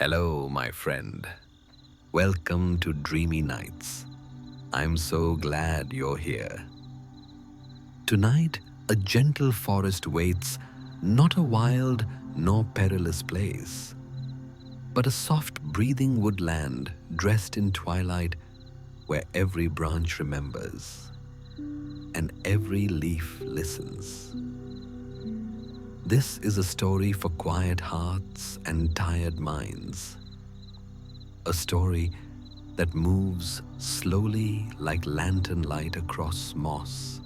Hello, my friend. Welcome to Dreamy Nights. I'm so glad you're here. Tonight, a gentle forest waits, not a wild nor perilous place, but a soft breathing woodland dressed in twilight where every branch remembers and every leaf listens. This is a story for quiet hearts and tired minds. A story that moves slowly like lantern light across moss.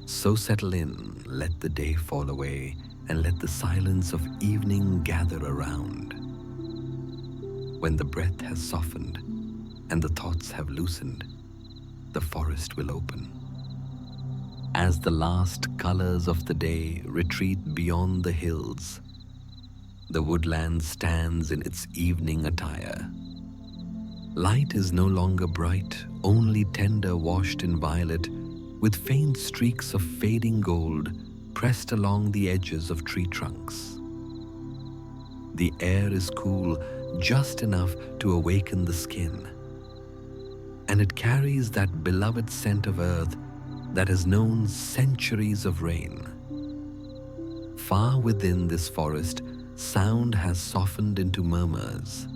So settle in, let the day fall away, and let the silence of evening gather around. When the breath has softened and the thoughts have loosened, the forest will open. As the last colors of the day retreat beyond the hills, the woodland stands in its evening attire. Light is no longer bright, only tender washed in violet, with faint streaks of fading gold pressed along the edges of tree trunks. The air is cool, just enough to awaken the skin, and it carries that beloved scent of earth that has known centuries of rain. Far within this forest, sound has softened into murmurs.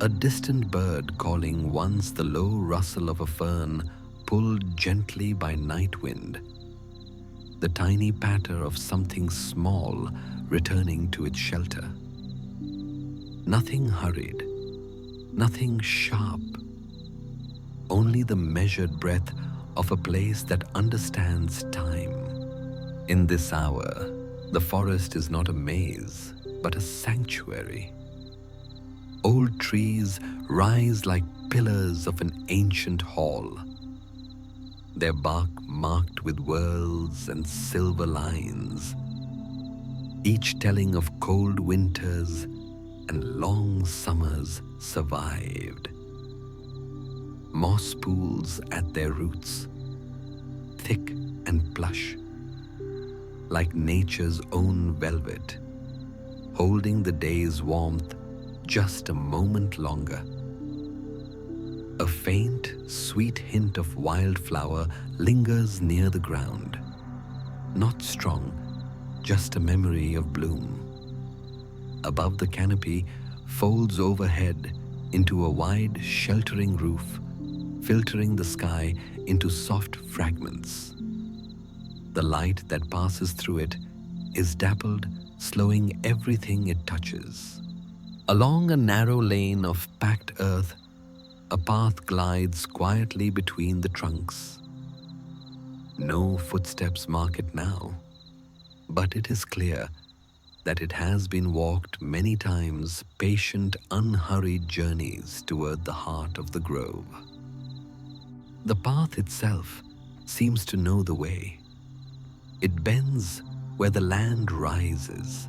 A distant bird calling, once the low rustle of a fern pulled gently by night wind. The tiny patter of something small returning to its shelter. Nothing hurried, nothing sharp, only the measured breath of a place that understands time. In this hour, the forest is not a maze, but a sanctuary. Old trees rise like pillars of an ancient hall, their bark marked with whorls and silver lines, each telling of cold winters and long summers survived. Moss pools at their roots, thick and plush, like nature's own velvet, holding the day's warmth just a moment longer. A faint, sweet hint of wildflower lingers near the ground, not strong, just a memory of bloom. Above the canopy folds overhead into a wide, sheltering roof, filtering the sky into soft fragments. The light that passes through it is dappled, slowing everything it touches. Along a narrow lane of packed earth, a path glides quietly between the trunks. No footsteps mark it now, but it is clear that it has been walked many times, patient, unhurried journeys toward the heart of the grove. The path itself seems to know the way. It bends where the land rises,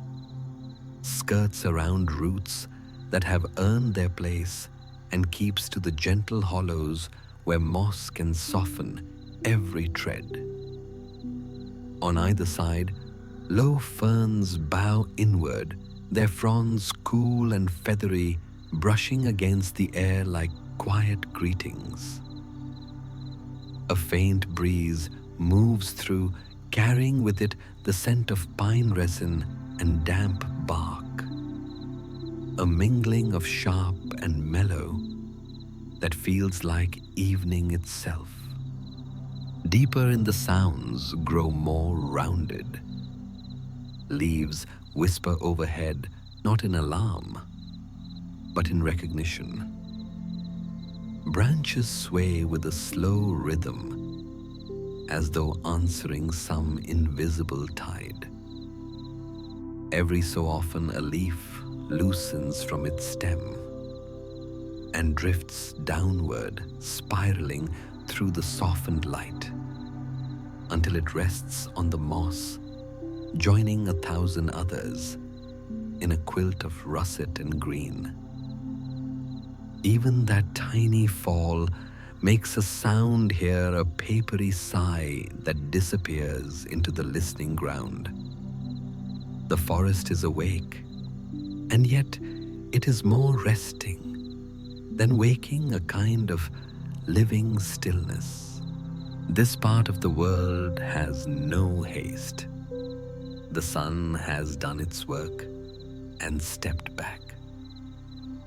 skirts around roots that have earned their place, and keeps to the gentle hollows where moss can soften every tread. On either side, low ferns bow inward, their fronds cool and feathery, brushing against the air like quiet greetings. A faint breeze moves through, carrying with it the scent of pine resin and damp bark. A mingling of sharp and mellow that feels like evening itself. Deeper in the sounds grow more rounded. Leaves whisper overhead, not in alarm, but in recognition. Branches sway with a slow rhythm, as though answering some invisible tide. Every so often a leaf loosens from its stem and drifts downward, spiraling through the softened light, until it rests on the moss, joining 1,000 others in a quilt of russet and green. Even that tiny fall makes a sound here, a papery sigh that disappears into the listening ground. The forest is awake, and yet It is more resting than waking, a kind of living stillness. This part of the world has no haste. The sun has done its work and stepped back.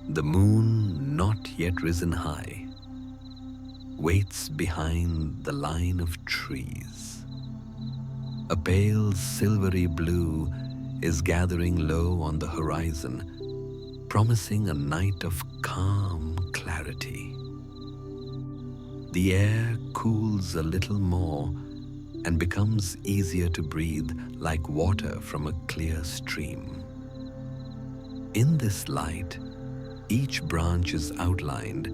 The moon, not yet risen high, waits behind the line of trees. A pale silvery blue is gathering low on the horizon, promising a night of calm clarity. The air cools a little more and becomes easier to breathe, like water from a clear stream. In this light, each branch is outlined,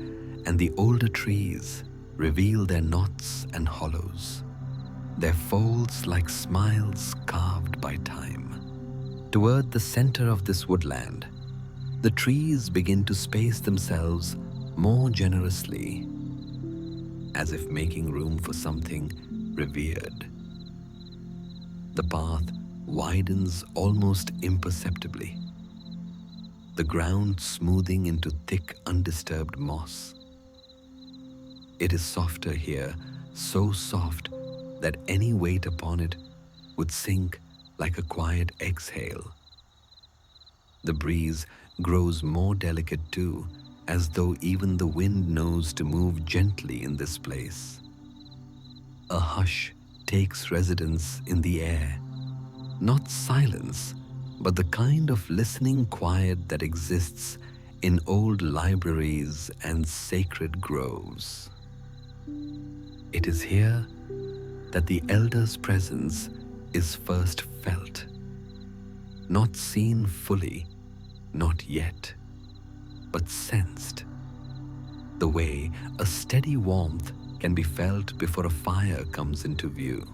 and the older trees reveal their knots and hollows, their folds like smiles carved by time. Toward the center of this woodland, the trees begin to space themselves more generously, as if making room for something revered. The path widens almost imperceptibly, the ground smoothing into thick, undisturbed moss. It is softer here, so soft that any weight upon it would sink like a quiet exhale. The breeze grows more delicate too, as though even the wind knows to move gently in this place. A hush takes residence in the air, not silence, but the kind of listening quiet that exists in old libraries and sacred groves. It is here that the elder's presence is first felt, not seen fully, not yet, but sensed, the way a steady warmth can be felt before a fire comes into view.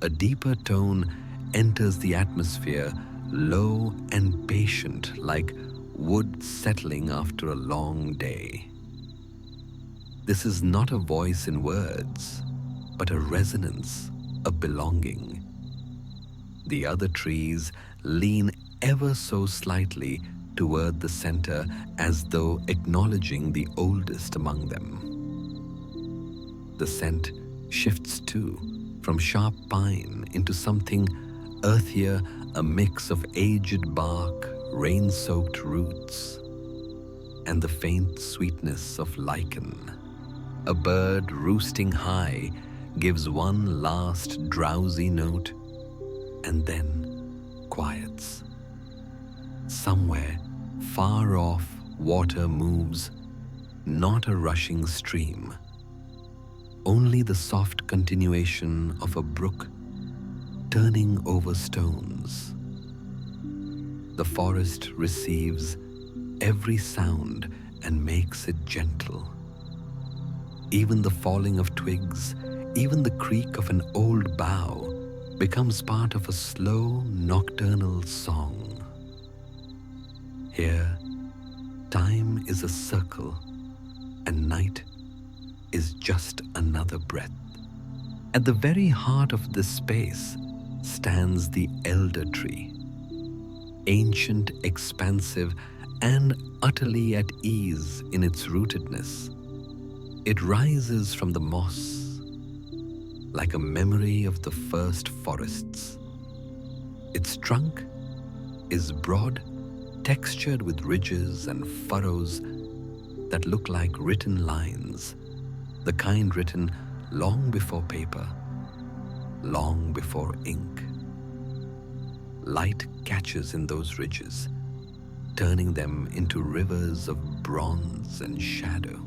A deeper tone enters the atmosphere, low and patient, like wood settling after a long day. This is not a voice in words, but a resonance, a belonging. The other trees lean ever so slightly toward the center, as though acknowledging the oldest among them. The scent shifts too, from sharp pine into something earthier, a mix of aged bark, rain-soaked roots, and the faint sweetness of lichen. A bird roosting high gives one last drowsy note and then quiets. Somewhere far off, water moves, not a rushing stream, only the soft continuation of a brook turning over stones. The forest receives every sound and makes it gentle. Even the falling of twigs, even the creak of an old bough becomes part of a slow nocturnal song. Here, time is a circle and night is just another breath. At the very heart of this space stands the elder tree, ancient, expansive, and utterly at ease in its rootedness. It rises from the moss like a memory of the first forests. Its trunk is broad, textured with ridges and furrows that look like written lines, the kind written long before paper, long before ink. Light catches in those ridges, turning them into rivers of bronze and shadow.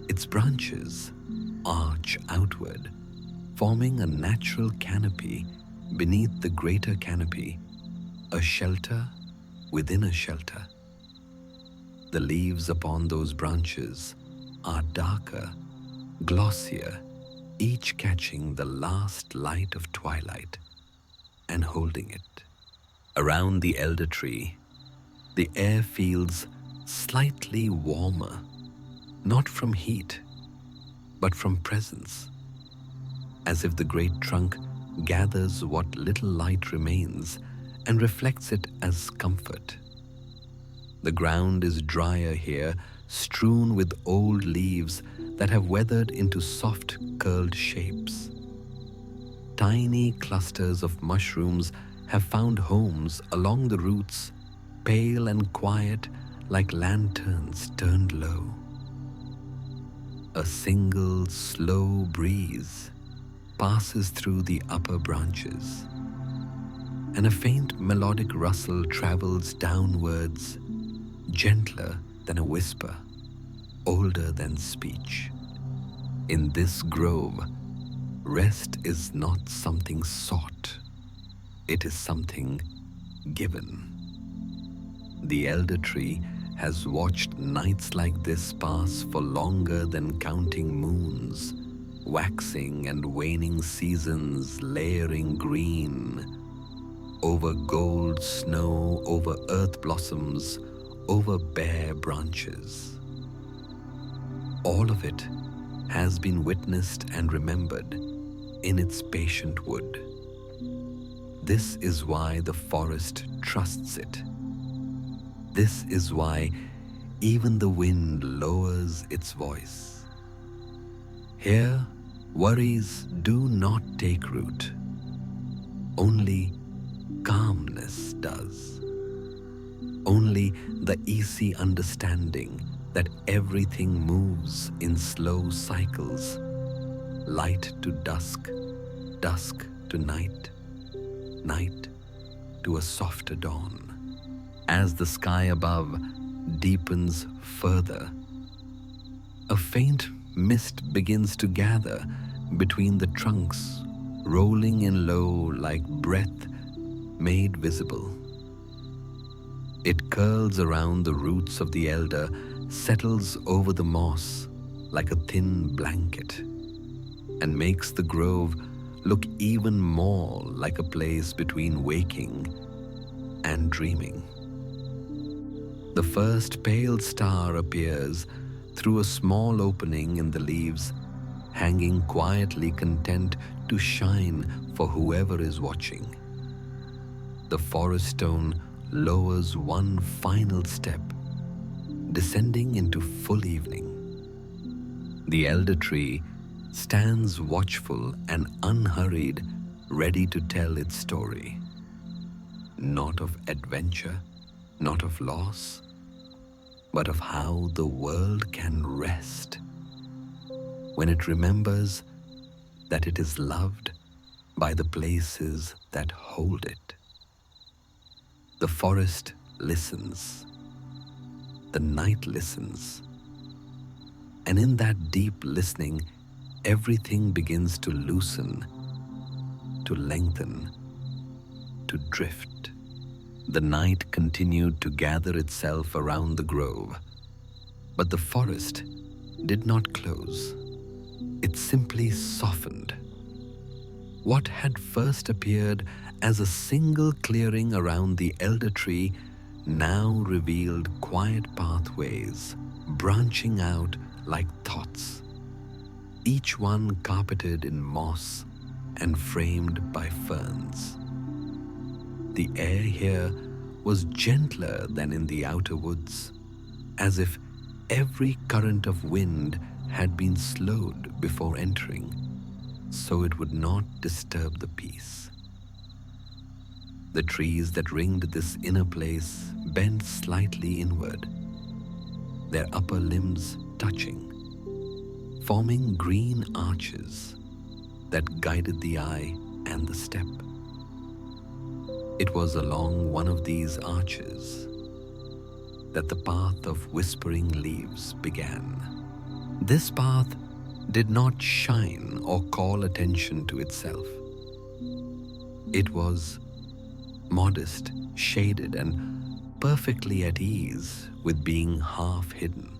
Its branches arch outward, forming a natural canopy beneath the greater canopy, a shelter within a shelter. The leaves upon those branches are darker, glossier, each catching the last light of twilight and holding it. Around the elder tree, the air feels slightly warmer, not from heat, but from presence, as if the great trunk gathers what little light remains and reflects it as comfort. The ground is drier here, strewn with old leaves that have weathered into soft, curled shapes. Tiny clusters of mushrooms have found homes along the roots, pale and quiet like lanterns turned low. A single slow breeze passes through the upper branches, and a faint melodic rustle travels downwards, gentler than a whisper, older than speech. In this grove, rest is not something sought, it is something given. The elder tree has watched nights like this pass for longer than counting moons, waxing and waning seasons layering green over gold snow, over earth blossoms, over bare branches. All of it has been witnessed and remembered in its patient wood. This is why the forest trusts it. This is why even the wind lowers its voice. Here, worries do not take root. Only calmness does. Only the easy understanding that everything moves in slow cycles, light to dusk, dusk to night, night to a softer dawn. As the sky above deepens further, a faint mist begins to gather between the trunks, rolling in low like breath made visible. It curls around the roots of the elder, settles over the moss like a thin blanket, and makes the grove look even more like a place between waking and dreaming. The first pale star appears through a small opening in the leaves, hanging quietly content to shine for whoever is watching. The forest stone lowers one final step, descending into full evening. The elder tree stands watchful and unhurried, ready to tell its story. Not of adventure, not of loss, but of how the world can rest when it remembers that it is loved by the places that hold it. The forest listens, the night listens, and in that deep listening, everything begins to loosen, to lengthen, to drift. The night continued to gather itself around the grove, but the forest did not close. It simply softened. What had first appeared as a single clearing around the elder tree now revealed quiet pathways, branching out like thoughts, each one carpeted in moss and framed by ferns. The air here was gentler than in the outer woods, as if every current of wind had been slowed before entering, so it would not disturb the peace. The trees that ringed this inner place bent slightly inward, their upper limbs touching, forming green arches that guided the eye and the step. It was along one of these arches that the path of whispering leaves began. This path did not shine or call attention to itself. It was modest, shaded, and perfectly at ease with being half hidden.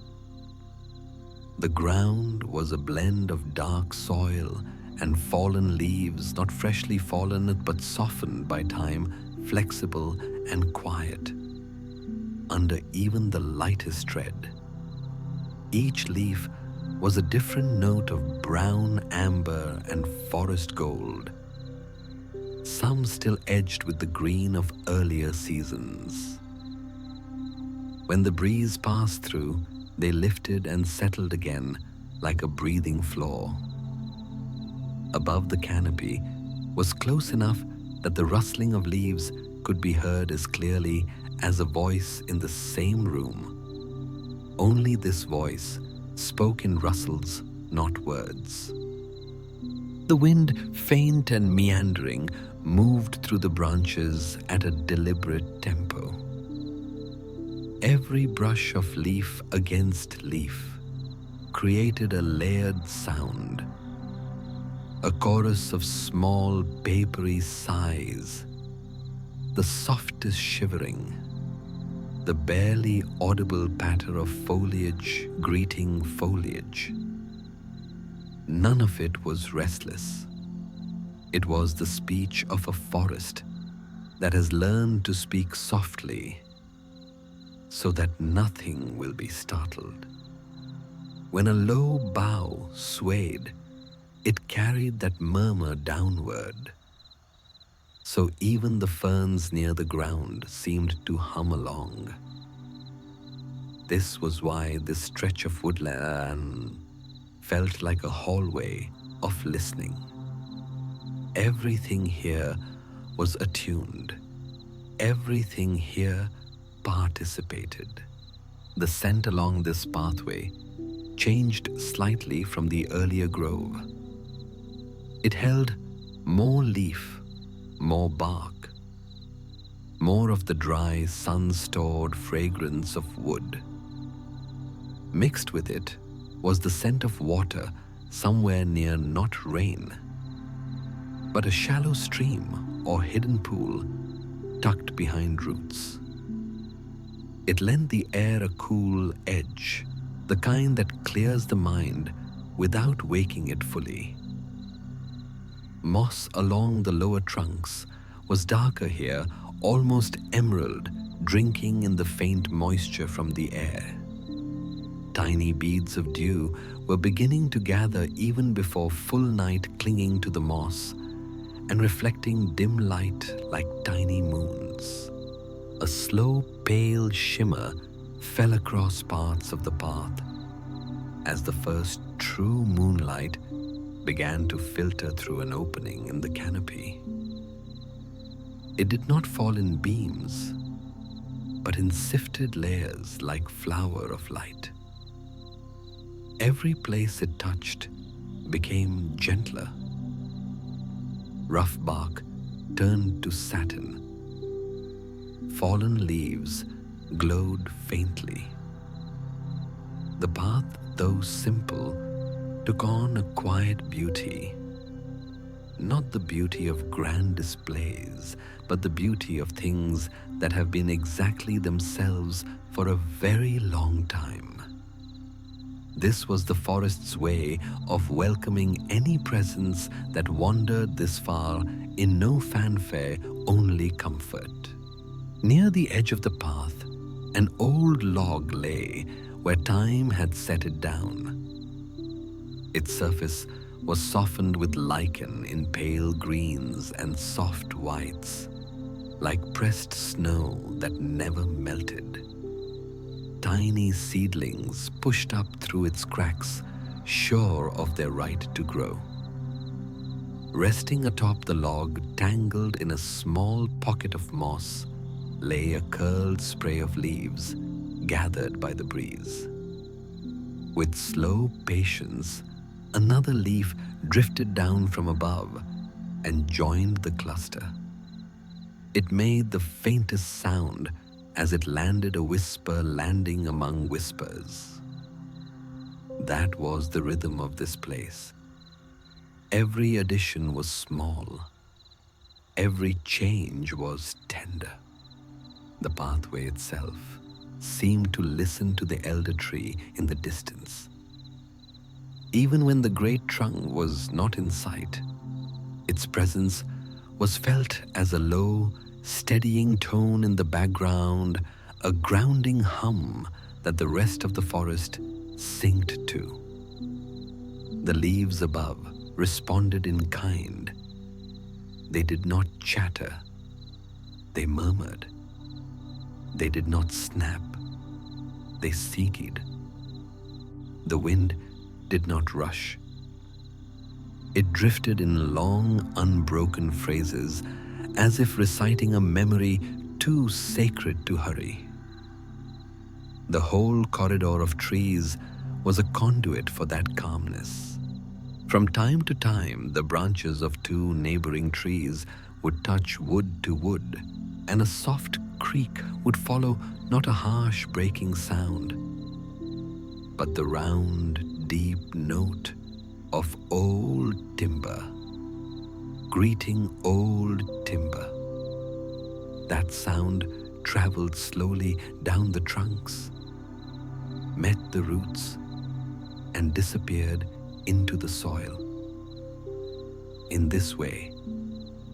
The ground was a blend of dark soil and fallen leaves, not freshly fallen but softened by time, flexible and quiet. Under even the lightest tread, each leaf was a different note of brown, amber, and forest gold, some still edged with the green of earlier seasons. When the breeze passed through, they lifted and settled again like a breathing floor. Above the canopy was close enough that the rustling of leaves could be heard as clearly as a voice in the same room. Only this voice spoke in rustles, not words. The wind, faint and meandering, moved through the branches at a deliberate tempo. Every brush of leaf against leaf created a layered sound, a chorus of small, papery sighs, the softest shivering, the barely audible patter of foliage greeting foliage. None of it was restless. It was the speech of a forest that has learned to speak softly so that nothing will be startled. When a low bough swayed, it carried that murmur downward. So even the ferns near the ground seemed to hum along. This was why this stretch of woodland felt like a hallway of listening. Everything here was attuned. Everything here participated. The scent along this pathway changed slightly from the earlier grove. It held more leaf, more bark, more of the dry, sun-stored fragrance of wood. Mixed with it was the scent of water somewhere near, not rain, but a shallow stream or hidden pool tucked behind roots. It lent the air a cool edge, the kind that clears the mind without waking it fully. Moss along the lower trunks was darker here, almost emerald, drinking in the faint moisture from the air. Tiny beads of dew were beginning to gather even before full night, clinging to the moss and reflecting dim light like tiny moons. A slow, pale shimmer fell across parts of the path as the first true moonlight began to filter through an opening in the canopy. It did not fall in beams, but in sifted layers like flower of light. Every place it touched became gentler. Rough bark turned to satin. Fallen leaves glowed faintly. The path, though simple, took on a quiet beauty. Not the beauty of grand displays, but the beauty of things that have been exactly themselves for a very long time. This was the forest's way of welcoming any presence that wandered this far in no fanfare, only comfort. Near the edge of the path, an old log lay where time had set it down. Its surface was softened with lichen in pale greens and soft whites, like pressed snow that never melted. Tiny seedlings pushed up through its cracks, sure of their right to grow. Resting atop the log, tangled in a small pocket of moss, lay a curled spray of leaves gathered by the breeze. With slow patience, another leaf drifted down from above and joined the cluster. It made the faintest sound as it landed, a whisper landing among whispers. That was the rhythm of this place. Every addition was small. Every change was tender. The pathway itself seemed to listen to the elder tree in the distance. Even when the great trunk was not in sight, its presence was felt as a low, steadying tone in the background, a grounding hum that the rest of the forest synced to. The leaves above responded in kind. They did not chatter. They murmured. They did not snap. They seeked. The wind did not rush. It drifted in long, unbroken phrases, as if reciting a memory too sacred to hurry. The whole corridor of trees was a conduit for that calmness. From time to time, the branches of two neighboring trees would touch wood to wood, and a soft creak would follow, not a harsh breaking sound, but the round, deep note of old timber, greeting old timber. That sound traveled slowly down the trunks, met the roots, and disappeared into the soil. In this way,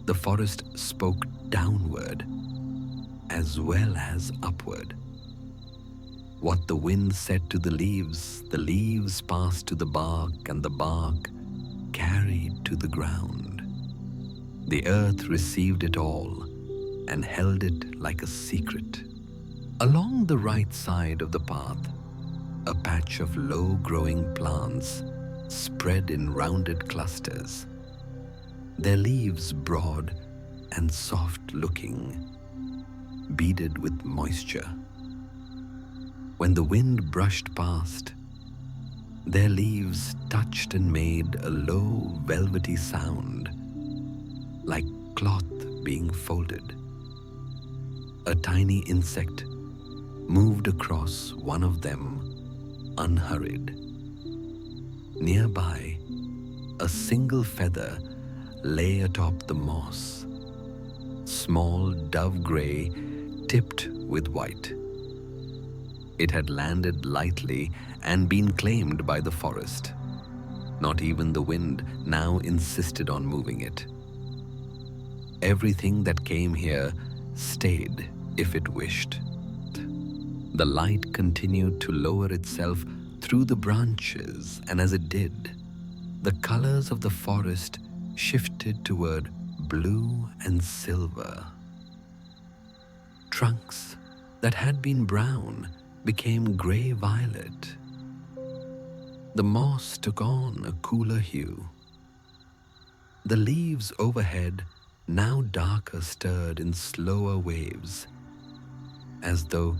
the forest spoke downward as well as upward. What the wind said to the leaves passed to the bark, and the bark carried to the ground. The earth received it all and held it like a secret. Along the right side of the path, a patch of low-growing plants spread in rounded clusters, their leaves broad and soft-looking, beaded with moisture. When the wind brushed past, their leaves touched and made a low, velvety sound, like cloth being folded. A tiny insect moved across one of them unhurried. Nearby, a single feather lay atop the moss, small dove gray tipped with white. It had landed lightly and been claimed by the forest. Not even the wind now insisted on moving it. Everything that came here stayed if it wished. The light continued to lower itself through the branches, and as it did, the colors of the forest shifted toward blue and silver. Trunks that had been brown became gray-violet. The moss took on a cooler hue. The leaves overhead, now darker, stirred in slower waves, as though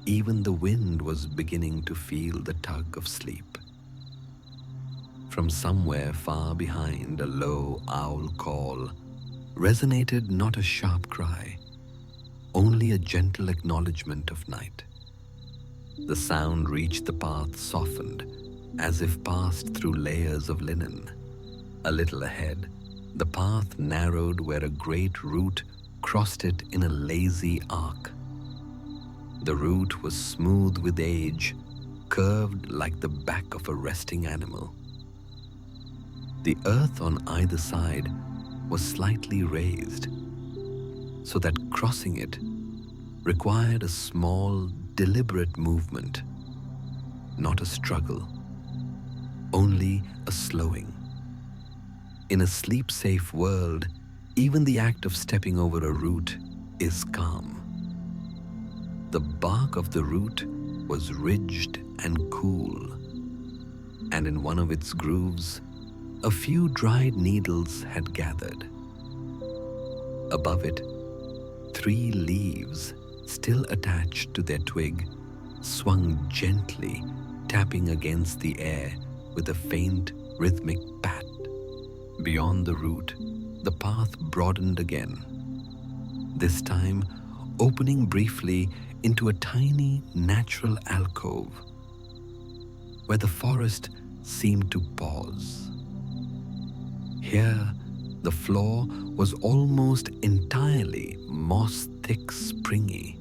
even the wind was beginning to feel the tug of sleep. From somewhere far behind, a low owl call resonated, not a sharp cry, only a gentle acknowledgement of night. The sound reached the path softened, as if passed through layers of linen. A little ahead, the path narrowed where a great root crossed it in a lazy arc. The root was smooth with age, curved like the back of a resting animal. The earth on either side was slightly raised, so that crossing it required a small, deliberate movement, not a struggle, only a slowing. In a sleep-safe world, even the act of stepping over a root is calm. The bark of the root was ridged and cool, and in one of its grooves, a few dried needles had gathered. Above it, 3 leaves, still attached to their twig, swung gently, tapping against the air with a faint, rhythmic pat. Beyond the root, the path broadened again, this time opening briefly into a tiny, natural alcove, where the forest seemed to pause. Here, the floor was almost entirely moss-thick, springy,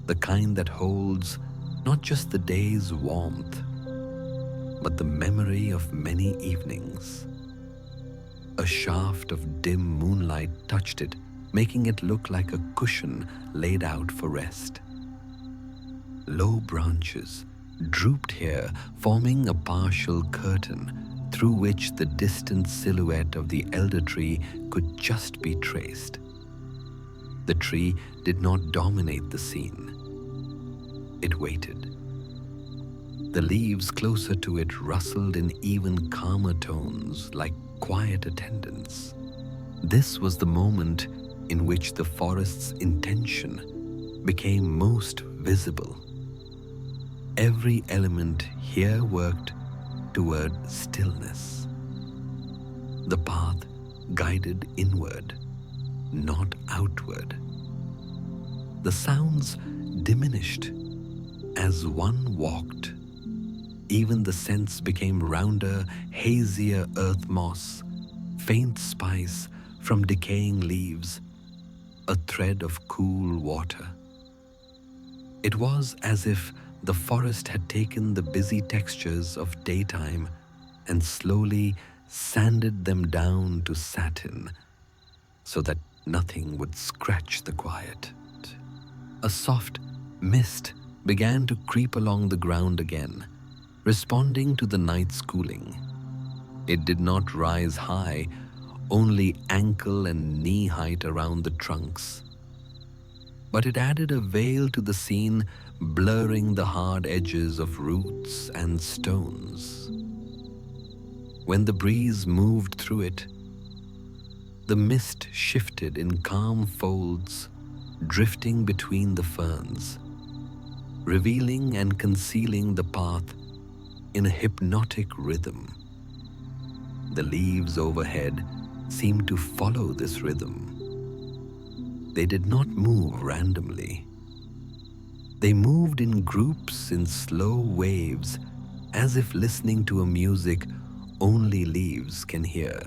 the kind that holds not just the day's warmth, but the memory of many evenings. A shaft of dim moonlight touched it, making it look like a cushion laid out for rest. Low branches drooped here, forming a partial curtain through which the distant silhouette of the elder tree could just be traced. The tree did not dominate the scene. It waited, The leaves closer to it rustled in even calmer tones, like quiet attendants. This was the moment in which the forest's intention became most visible. Every element here worked toward stillness. The path guided inward, not outward. The sounds diminished as one walked. Even the scents became rounder, hazier earth moss, faint spice from decaying leaves, a thread of cool water. It was as if the forest had taken the busy textures of daytime and slowly sanded them down to satin so that nothing would scratch the quiet. A soft mist began to creep along the ground again, responding to the night's cooling. It did not rise high, only ankle and knee height around the trunks. But it added a veil to the scene, blurring the hard edges of roots and stones. When the breeze moved through it, the mist shifted in calm folds, drifting between the ferns, revealing and concealing the path in a hypnotic rhythm. The leaves overhead seemed to follow this rhythm. They did not move randomly. They moved in groups, in slow waves, as if listening to a music only leaves can hear.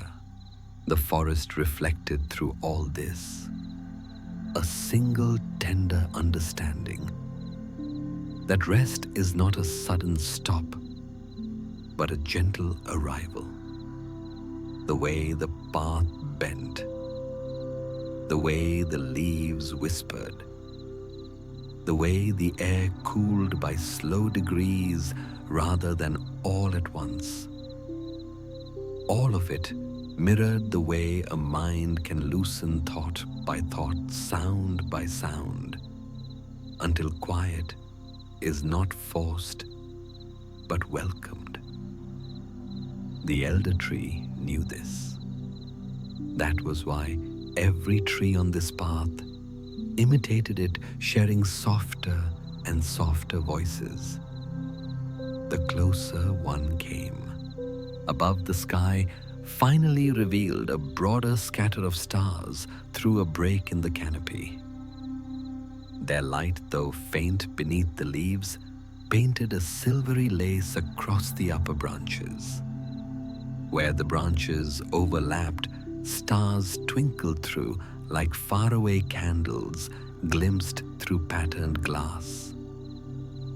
The forest reflected through all this a single tender understanding that rest is not a sudden stop, but a gentle arrival. The way the path bent, the way the leaves whispered, the way the air cooled by slow degrees rather than all at once. All of it mirrored the way a mind can loosen thought by thought, sound by sound, until quiet is not forced but welcomed. The elder tree knew this. That was why every tree on this path imitated it, sharing softer and softer voices. The closer one came, above the sky finally revealed a broader scatter of stars through a break in the canopy. Their light, though faint beneath the leaves, painted a silvery lace across the upper branches. Where the branches overlapped, stars twinkled through like faraway candles glimpsed through patterned glass.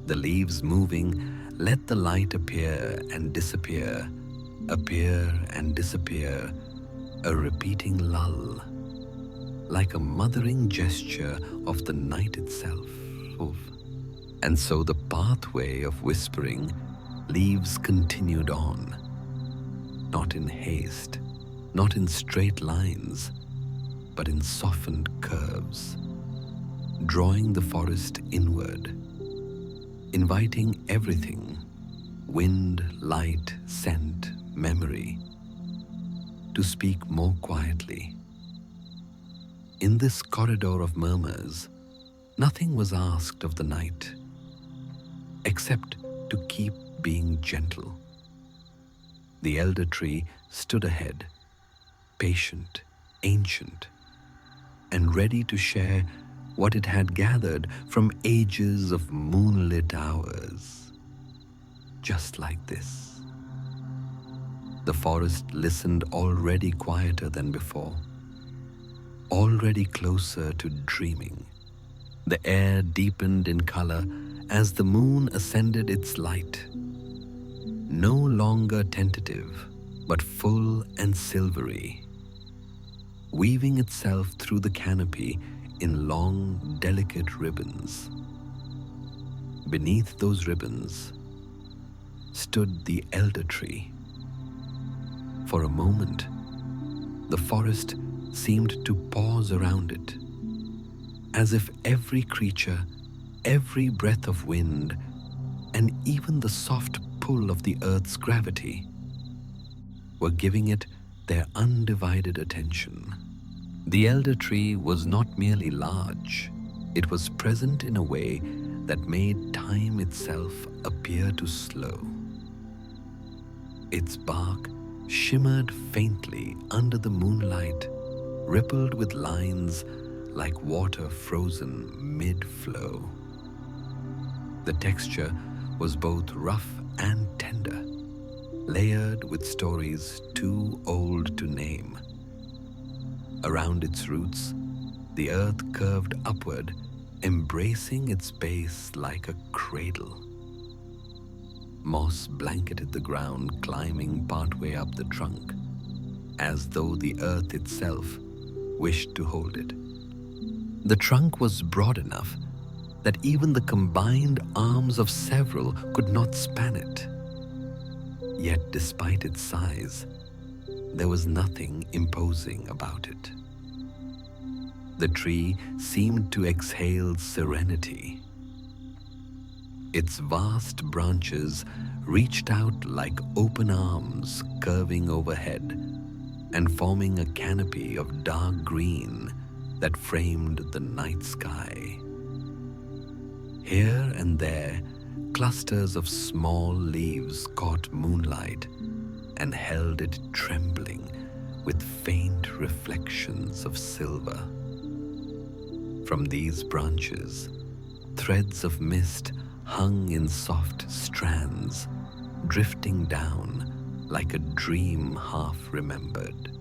The leaves moving let the light appear and disappear, appear and disappear, a repeating lull, like a mothering gesture of the night itself. And so the pathway of whispering leaves continued on, not in haste, not in straight lines, but in softened curves, drawing the forest inward, inviting everything, wind, light, scent, memory, to speak more quietly. In this corridor of murmurs, nothing was asked of the night, except to keep being gentle. The elder tree stood ahead, patient, ancient, and ready to share what it had gathered from ages of moonlit hours. Just like this. The forest listened, already quieter than before, already closer to dreaming. The air deepened in color as the moon ascended its light, no longer tentative, but full and silvery, weaving itself through the canopy in long, delicate ribbons. Beneath those ribbons stood the elder tree. For a moment, the forest seemed to pause around it, as if every creature, every breath of wind and even the soft pull of the earth's gravity were giving it their undivided attention. The elder tree was not merely large, it was present in a way that made time itself appear to slow. Its bark shimmered faintly under the moonlight, rippled with lines like water frozen mid-flow. The texture was both rough and tender, layered with stories too old to name. Around its roots, the earth curved upward, embracing its base like a cradle. Moss blanketed the ground, climbing partway up the trunk, as though the earth itself wished to hold it. The trunk was broad enough that even the combined arms of several could not span it. Yet despite its size, there was nothing imposing about it. The tree seemed to exhale serenity. Its vast branches reached out like open arms, curving overhead and forming a canopy of dark green that framed the night sky. Here and there, clusters of small leaves caught moonlight and held it trembling with faint reflections of silver. From these branches, threads of mist hung in soft strands, drifting down like a dream half remembered.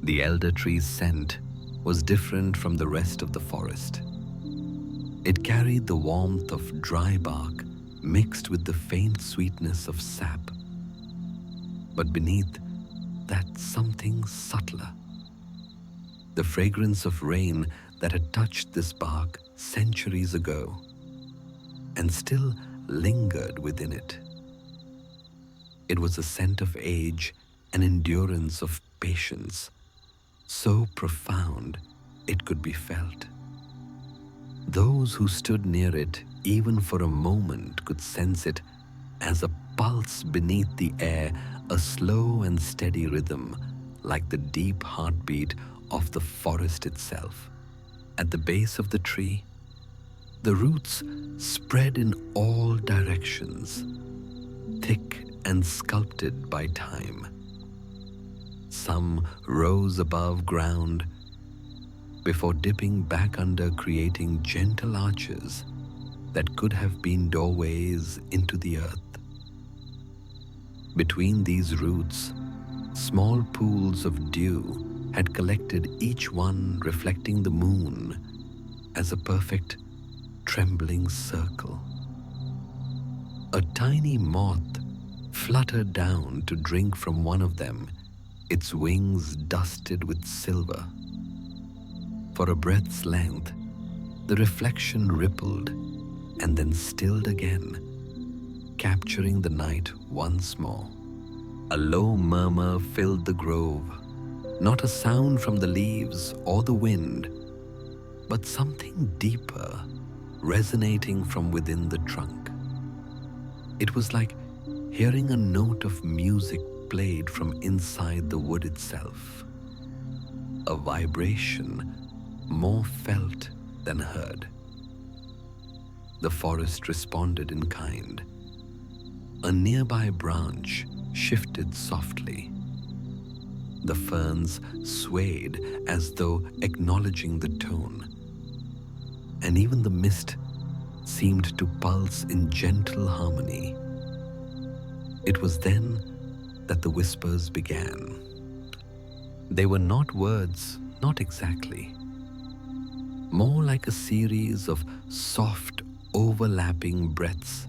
The elder tree's scent was different from the rest of the forest. It carried the warmth of dry bark mixed with the faint sweetness of sap. But beneath that, something subtler. The fragrance of rain that had touched this bark centuries ago and still lingered within it. It was a scent of age and endurance of patience, so profound it could be felt. Those who stood near it, even for a moment, could sense it as a pulse beneath the air, a slow and steady rhythm, like the deep heartbeat of the forest itself. At the base of the tree, the roots spread in all directions, thick and sculpted by time. Some rose above ground before dipping back under, creating gentle arches that could have been doorways into the earth. Between these roots, small pools of dew had collected, each one reflecting the moon as a perfect trembling circle. A tiny moth fluttered down to drink from one of them, its wings dusted with silver. For a breath's length, the reflection rippled and then stilled again, capturing the night once more. A low murmur filled the grove, not a sound from the leaves or the wind, but something deeper, resonating from within the trunk. It was like hearing a note of music played from inside the wood itself, a vibration more felt than heard. The forest responded in kind. A nearby branch shifted softly. The ferns swayed as though acknowledging the tone, and even the mist seemed to pulse in gentle harmony. It was then that the whispers began. They were not words, not exactly. More like a series of soft, overlapping breaths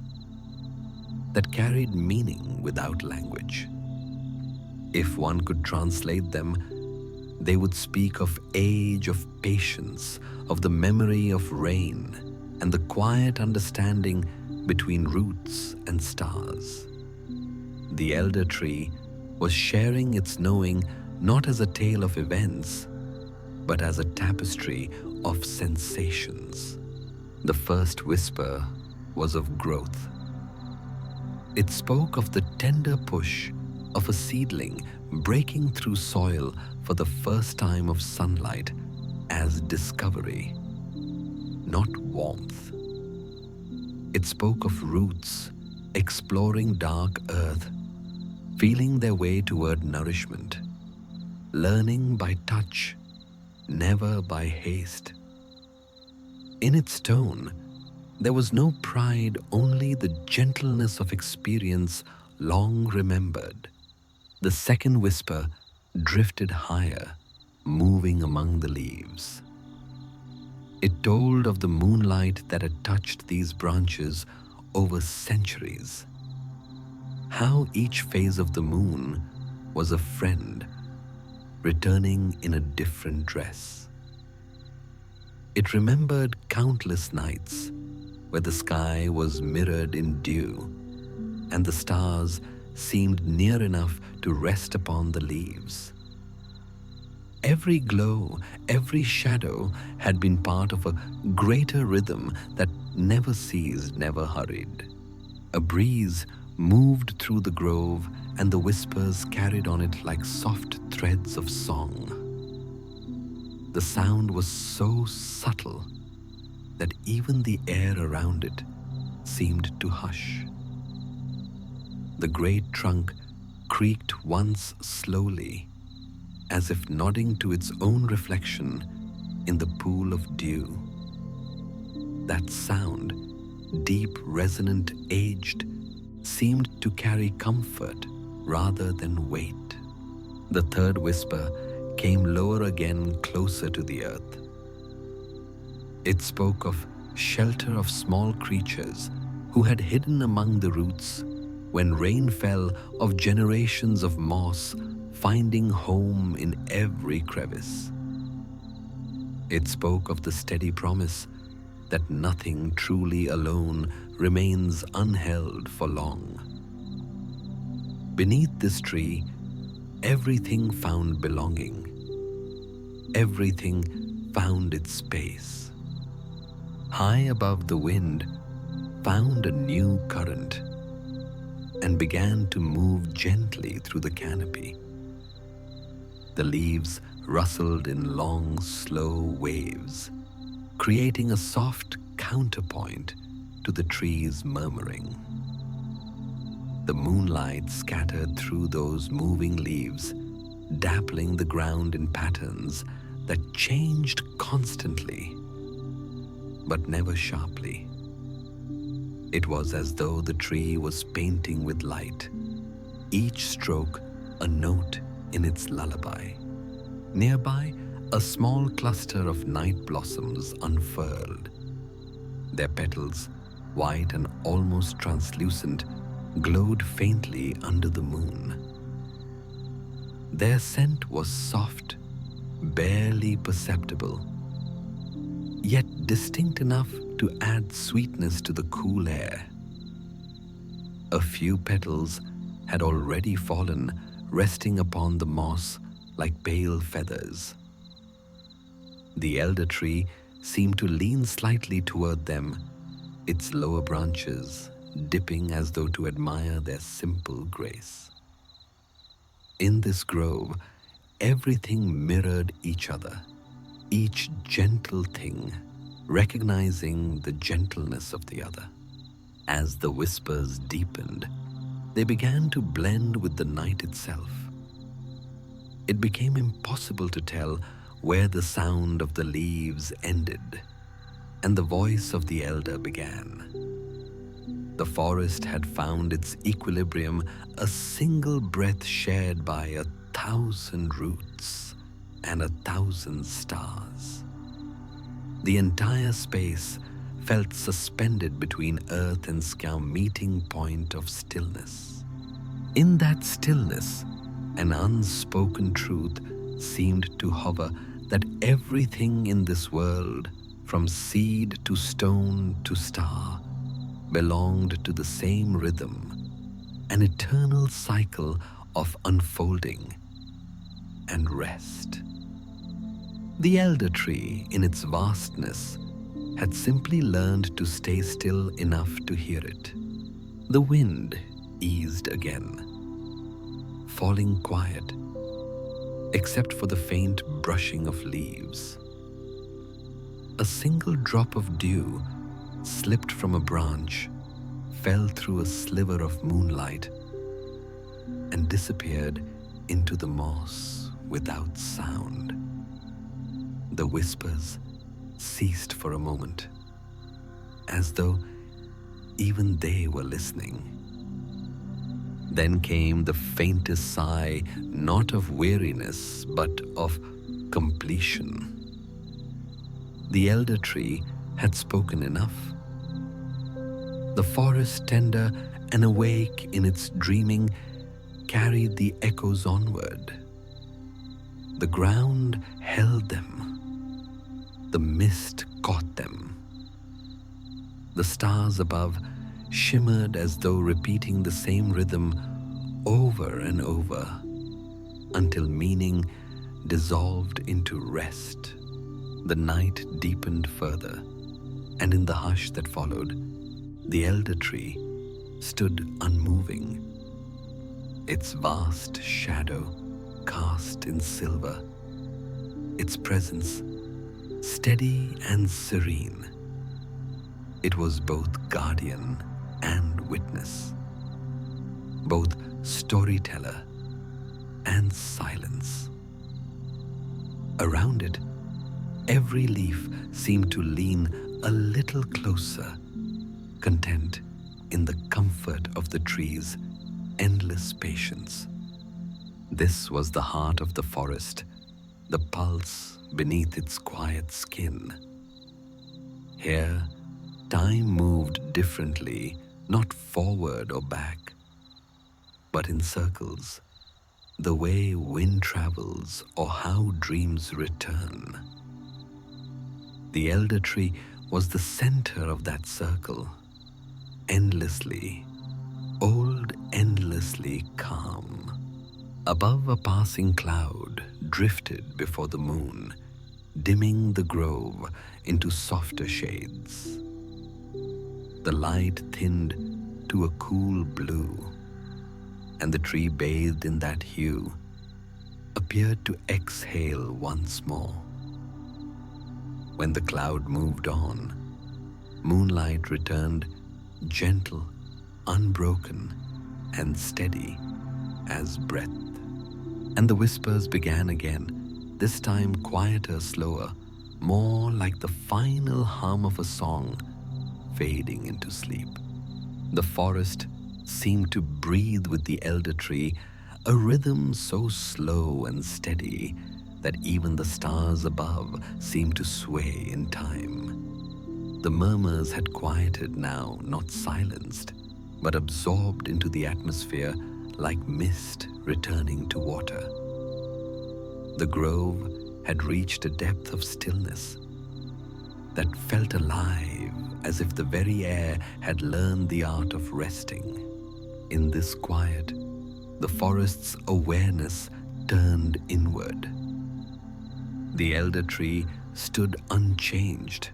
that carried meaning without language. If one could translate them, they would speak of age, of patience, of the memory of rain, and the quiet understanding between roots and stars. The elder tree was sharing its knowing not as a tale of events, but as a tapestry of sensations. The first whisper was of growth, It spoke of the tender push of a seedling breaking through soil for the first time of sunlight as discovery, not warmth. It spoke of roots exploring dark earth, feeling their way toward nourishment, learning by touch, never by haste. In its tone, there was no pride, only the gentleness of experience long remembered. The second whisper drifted higher, moving among the leaves. It told of the moonlight that had touched these branches over centuries. How each phase of the moon was a friend, returning in a different dress. It remembered countless nights where the sky was mirrored in dew and the stars seemed near enough to rest upon the leaves. Every glow, every shadow had been part of a greater rhythm that never ceased, never hurried. A breeze moved through the grove, and the whispers carried on it like soft threads of song. The sound was so subtle that even the air around it seemed to hush. The great trunk creaked once slowly, as if nodding to its own reflection in the pool of dew. That sound, deep, resonant, aged, seemed to carry comfort rather than weight. The third whisper came lower again, closer to the earth. It spoke of shelter of small creatures who had hidden among the roots when rain fell, of generations of moss finding home in every crevice. It spoke of the steady promise that nothing truly alone remains unheld for long. Beneath this tree, everything found belonging. Everything found its space. High above the wind, found a new current and began to move gently through the canopy. The leaves rustled in long, slow waves, creating a soft counterpoint to the tree's murmuring. The moonlight scattered through those moving leaves, dappling the ground in patterns that changed constantly, but never sharply. It was as though the tree was painting with light, each stroke a note in its lullaby. Nearby, a small cluster of night blossoms unfurled. Their petals, white and almost translucent, glowed faintly under the moon. Their scent was soft, barely perceptible, yet distinct enough to add sweetness to the cool air. A few petals had already fallen, resting upon the moss like pale feathers. The elder tree seemed to lean slightly toward them, its lower branches dipping as though to admire their simple grace. In this grove, everything mirrored each other, each gentle thing recognizing the gentleness of the other. As the whispers deepened, they began to blend with the night itself. It became impossible to tell where the sound of the leaves ended and the voice of the elder began. The forest had found its equilibrium, a single breath shared by 1,000 roots and 1,000 stars. The entire space felt suspended between earth and sky, meeting point of stillness. In that stillness, an unspoken truth seemed to hover, that everything in this world, from seed to stone to star, belonged to the same rhythm, an eternal cycle of unfolding and rest. The elder tree, in its vastness, had simply learned to stay still enough to hear it. The wind, eased again, falling quiet, except for the faint brushing of leaves. A single drop of dew slipped from a branch, fell through a sliver of moonlight, and disappeared into the moss without sound. The whispers ceased for a moment, as though even they were listening. Then came the faintest sigh, not of weariness, but of completion. The elder tree had spoken enough. The forest, tender and awake in its dreaming, carried the echoes onward. The ground held them. The mist caught them. The stars above shimmered as though repeating the same rhythm over and over, until meaning dissolved into rest. The night deepened further, and in the hush that followed, the elder tree stood unmoving, its vast shadow cast in silver, its presence steady and serene. It was both guardian and witness, both storyteller and silence. Around it, every leaf seemed to lean a little closer, content in the comfort of the tree's endless patience. This was the heart of the forest, the pulse beneath its quiet skin. Here, time moved differently, not forward or back, but in circles, the way wind travels or how dreams return. The elder tree was the center of that circle, endlessly, old, endlessly calm. Above, a passing cloud drifted before the moon, dimming the grove into softer shades. The light thinned to a cool blue, and the tree, bathed in that hue, appeared to exhale once more. When the cloud moved on, moonlight returned, gentle, unbroken, and steady as breath. And the whispers began again, this time quieter, slower, more like the final hum of a song fading into sleep. The forest seemed to breathe with the elder tree, a rhythm so slow and steady that even the stars above seemed to sway in time. The murmurs had quieted now, not silenced, but absorbed into the atmosphere like mist returning to water. The grove had reached a depth of stillness that felt alive, as if the very air had learned the art of resting. In this quiet, the forest's awareness turned inward. The elder tree stood unchanged,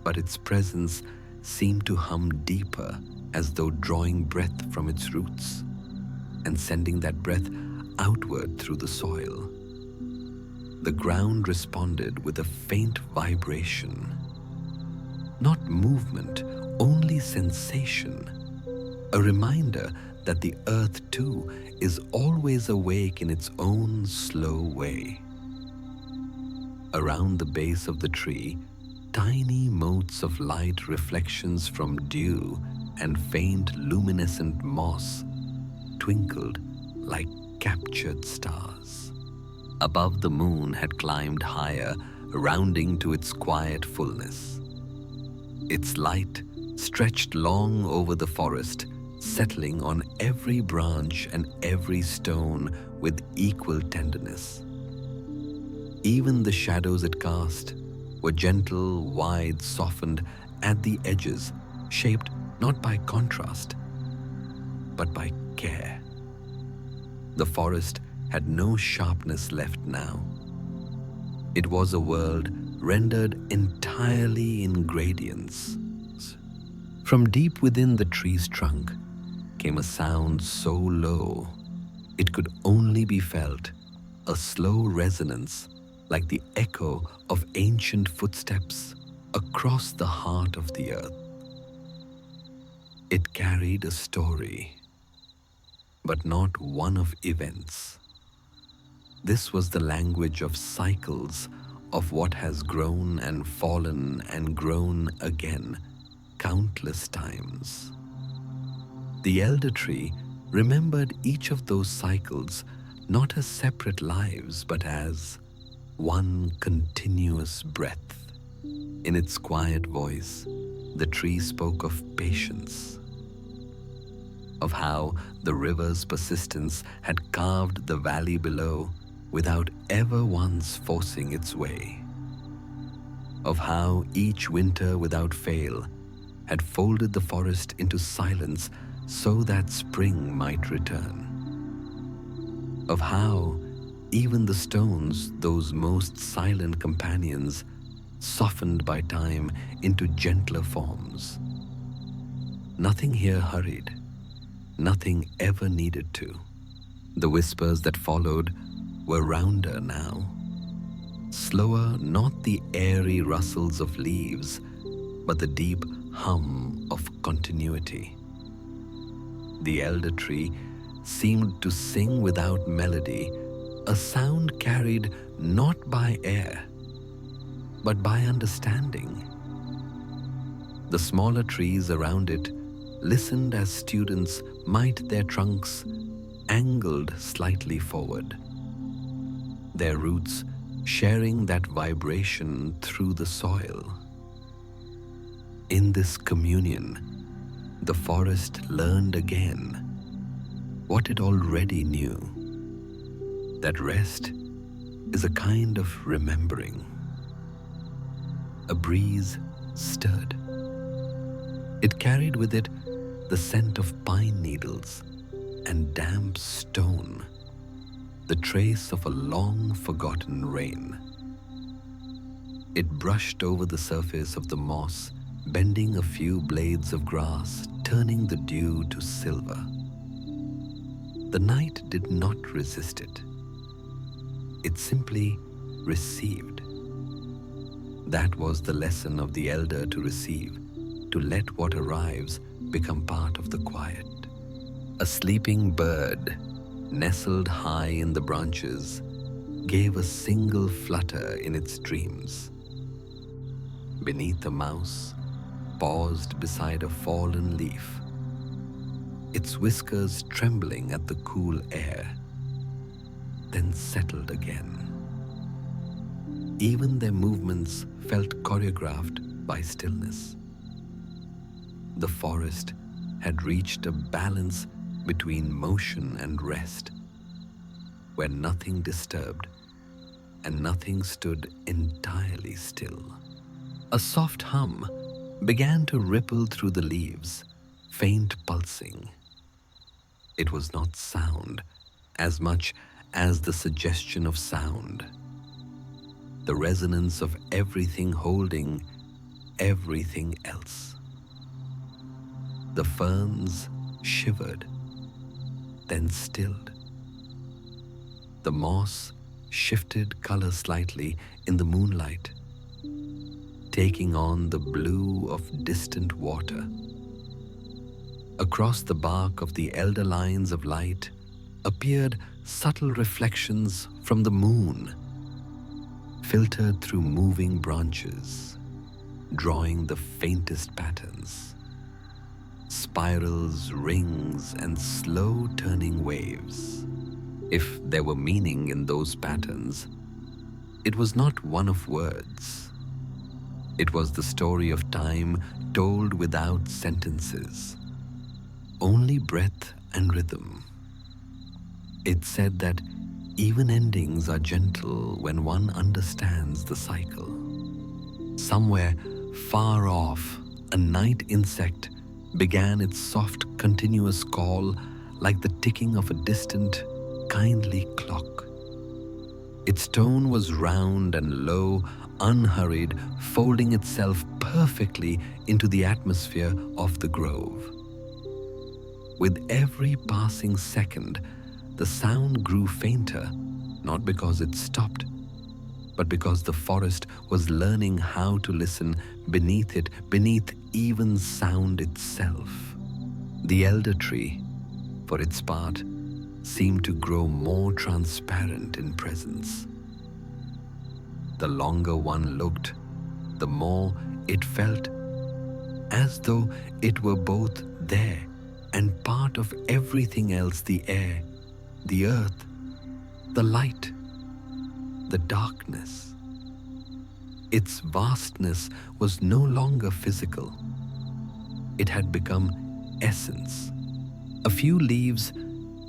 but its presence seemed to hum deeper, as though drawing breath from its roots and sending that breath outward through the soil. The ground responded with a faint vibration, not movement, only sensation, a reminder that the earth too is always awake in its own slow way. Around the base of the tree, tiny motes of light, reflections from dew and faint luminescent moss, twinkled like captured stars. Above, the moon had climbed higher, rounding to its quiet fullness. Its light stretched long over the forest, settling on every branch and every stone with equal tenderness. Even the shadows it cast were gentle, wide, softened at the edges, shaped not by contrast, but by care. The forest had no sharpness left now. It was a world rendered entirely in gradients. From deep within the tree's trunk, came a sound so low it could only be felt, a slow resonance like the echo of ancient footsteps across the heart of the earth. It carried a story, but not one of events. This was the language of cycles, of what has grown and fallen and grown again countless times. The elder tree remembered each of those cycles not as separate lives but as one continuous breath. In its quiet voice, the tree spoke of patience, of how the river's persistence had carved the valley below without ever once forcing its way, of how each winter without fail had folded the forest into silence so that spring might return, of how even the stones, those most silent companions, softened by time into gentler forms. Nothing here hurried, nothing ever needed to. The whispers that followed were rounder now, slower, not the airy rustles of leaves, but the deep hum of continuity. The elder tree seemed to sing without melody, a sound carried not by air, but by understanding. The smaller trees around it listened as students might, their trunks angled slightly forward, their roots sharing that vibration through the soil. In this communion, the forest learned again what it already knew, that rest is a kind of remembering. A breeze stirred. It carried with it the scent of pine needles and damp stone, the trace of a long forgotten rain. It brushed over the surface of the moss, bending a few blades of grass, turning the dew to silver. The night did not resist it. It simply received. That was the lesson of the elder, to receive, to let what arrives become part of the quiet. A sleeping bird, nestled high in the branches, gave a single flutter in its dreams. Beneath a mouse, paused beside a fallen leaf, its whiskers trembling at the cool air, then settled again. Even their movements felt choreographed by stillness. The forest had reached a balance between motion and rest, where nothing disturbed and nothing stood entirely still. A soft hum began to ripple through the leaves, faint pulsing. It was not sound as much as the suggestion of sound, the resonance of everything holding everything else. The ferns shivered, then stilled. The moss shifted color slightly in the moonlight, taking on the blue of distant water. Across the bark of the elder lines of light appeared subtle reflections from the moon, filtered through moving branches, drawing the faintest patterns, spirals, rings, and slow turning waves. If there were meaning in those patterns, it was not one of words. It was the story of time told without sentences, only breath and rhythm. It said that even endings are gentle when one understands the cycle. Somewhere far off, a night insect began its soft, continuous call like the ticking of a distant, kindly clock. Its tone was round and low, unhurried, folding itself perfectly into the atmosphere of the grove. With every passing second, the sound grew fainter, not because it stopped, but because the forest was learning how to listen beneath it, beneath even sound itself. The elder tree, for its part, seemed to grow more transparent in presence. The longer one looked, the more it felt as though it were both there and part of everything else: the air, the earth, the light, the darkness. Its vastness was no longer physical. It had become essence. A few leaves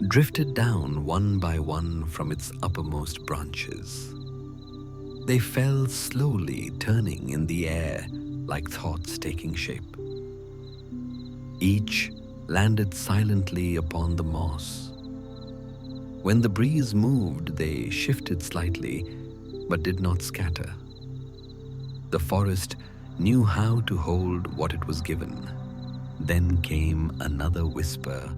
drifted down one by one from its uppermost branches. They fell slowly, turning in the air like thoughts taking shape. Each landed silently upon the moss. When the breeze moved, they shifted slightly, but did not scatter. The forest knew how to hold what it was given. Then came another whisper,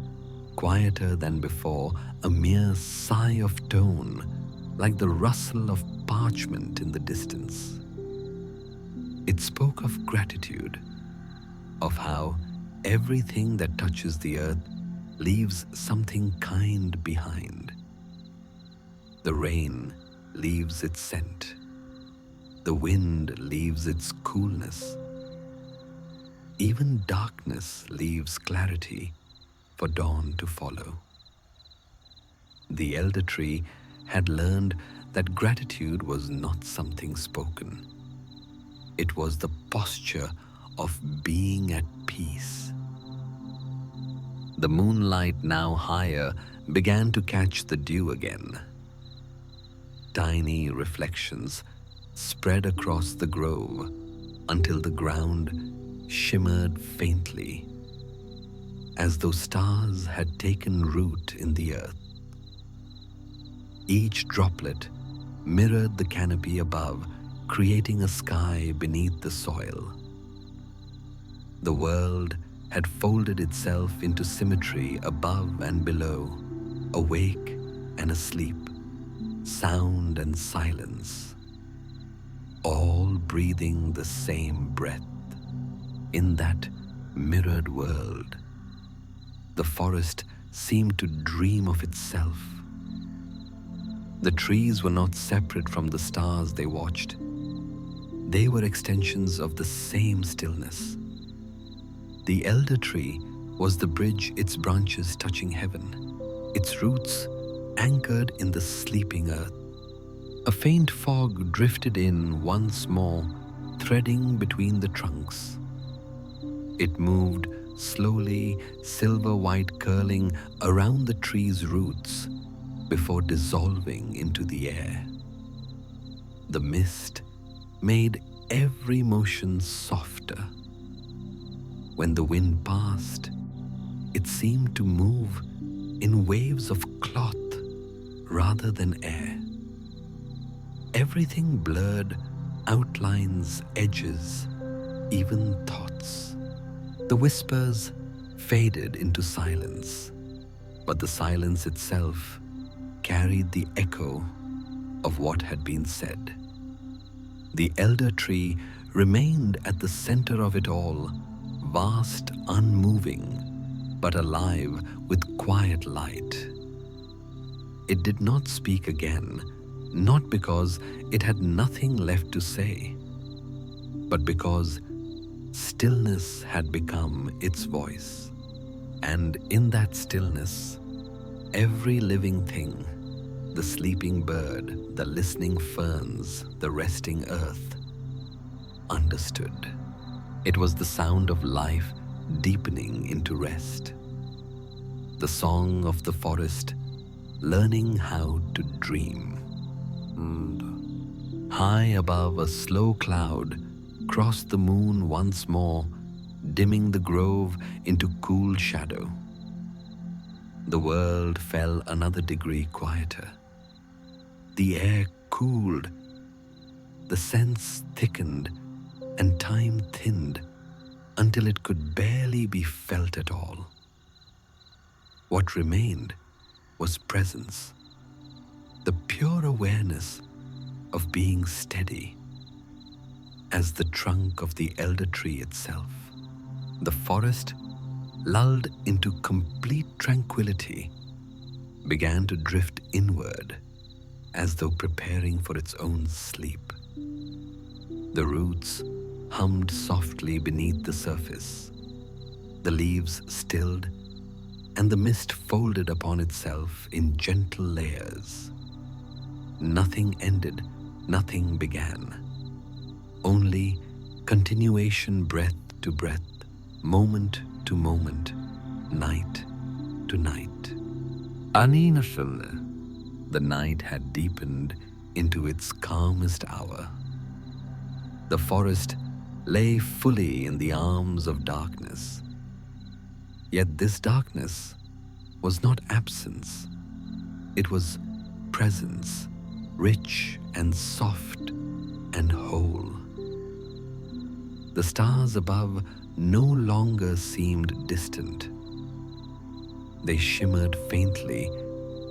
quieter than before, a mere sigh of tone, like the rustle of parchment in the distance. It spoke of gratitude, of how everything that touches the earth leaves something kind behind. The rain leaves its scent. The wind leaves its coolness. Even darkness leaves clarity for dawn to follow. The elder tree had learned that gratitude was not something spoken. It was the posture of being at peace. The moonlight, now higher, began to catch the dew again. Tiny reflections spread across the grove until the ground shimmered faintly, as though stars had taken root in the earth. Each droplet mirrored the canopy above, creating a sky beneath the soil. The world had folded itself into symmetry above and below, awake and asleep, sound and silence, all breathing the same breath. In that mirrored world, the forest seemed to dream of itself. The trees were not separate from the stars they watched. They were extensions of the same stillness. The elder tree was the bridge, its branches touching heaven, its roots anchored in the sleeping earth. A faint fog drifted in once more, threading between the trunks. It moved slowly, silver-white, curling around the tree's roots before dissolving into the air. The mist made every motion softer. When the wind passed, it seemed to move in waves of cloth rather than air. Everything blurred, outlines, edges, even thoughts. The whispers faded into silence, but the silence itself carried the echo of what had been said. The elder tree remained at the center of it all, vast, unmoving, but alive with quiet light. It did not speak again, not because it had nothing left to say, but because stillness had become its voice. And in that stillness, every living thing, the sleeping bird, the listening ferns, the resting earth, understood. It was the sound of life deepening into rest, the song of the forest learning how to dream. And high above, a slow cloud crossed the moon once more, dimming the grove into cool shadow. The world fell another degree quieter. The air cooled, the scents thickened, and time thinned until it could barely be felt at all. What remained was presence, the pure awareness of being steady as the trunk of the elder tree itself. The forest, lulled into complete tranquility, began to drift inward as though preparing for its own sleep. The roots hummed softly beneath the surface, the leaves stilled, and the mist folded upon itself in gentle layers. Nothing ended, nothing began. Only continuation, breath to breath, moment to moment, night to night. Ani nasıl, the night had deepened into its calmest hour. The forest lay fully in the arms of darkness. Yet this darkness was not absence. It was presence, rich and soft and whole. The stars above no longer seemed distant. They shimmered faintly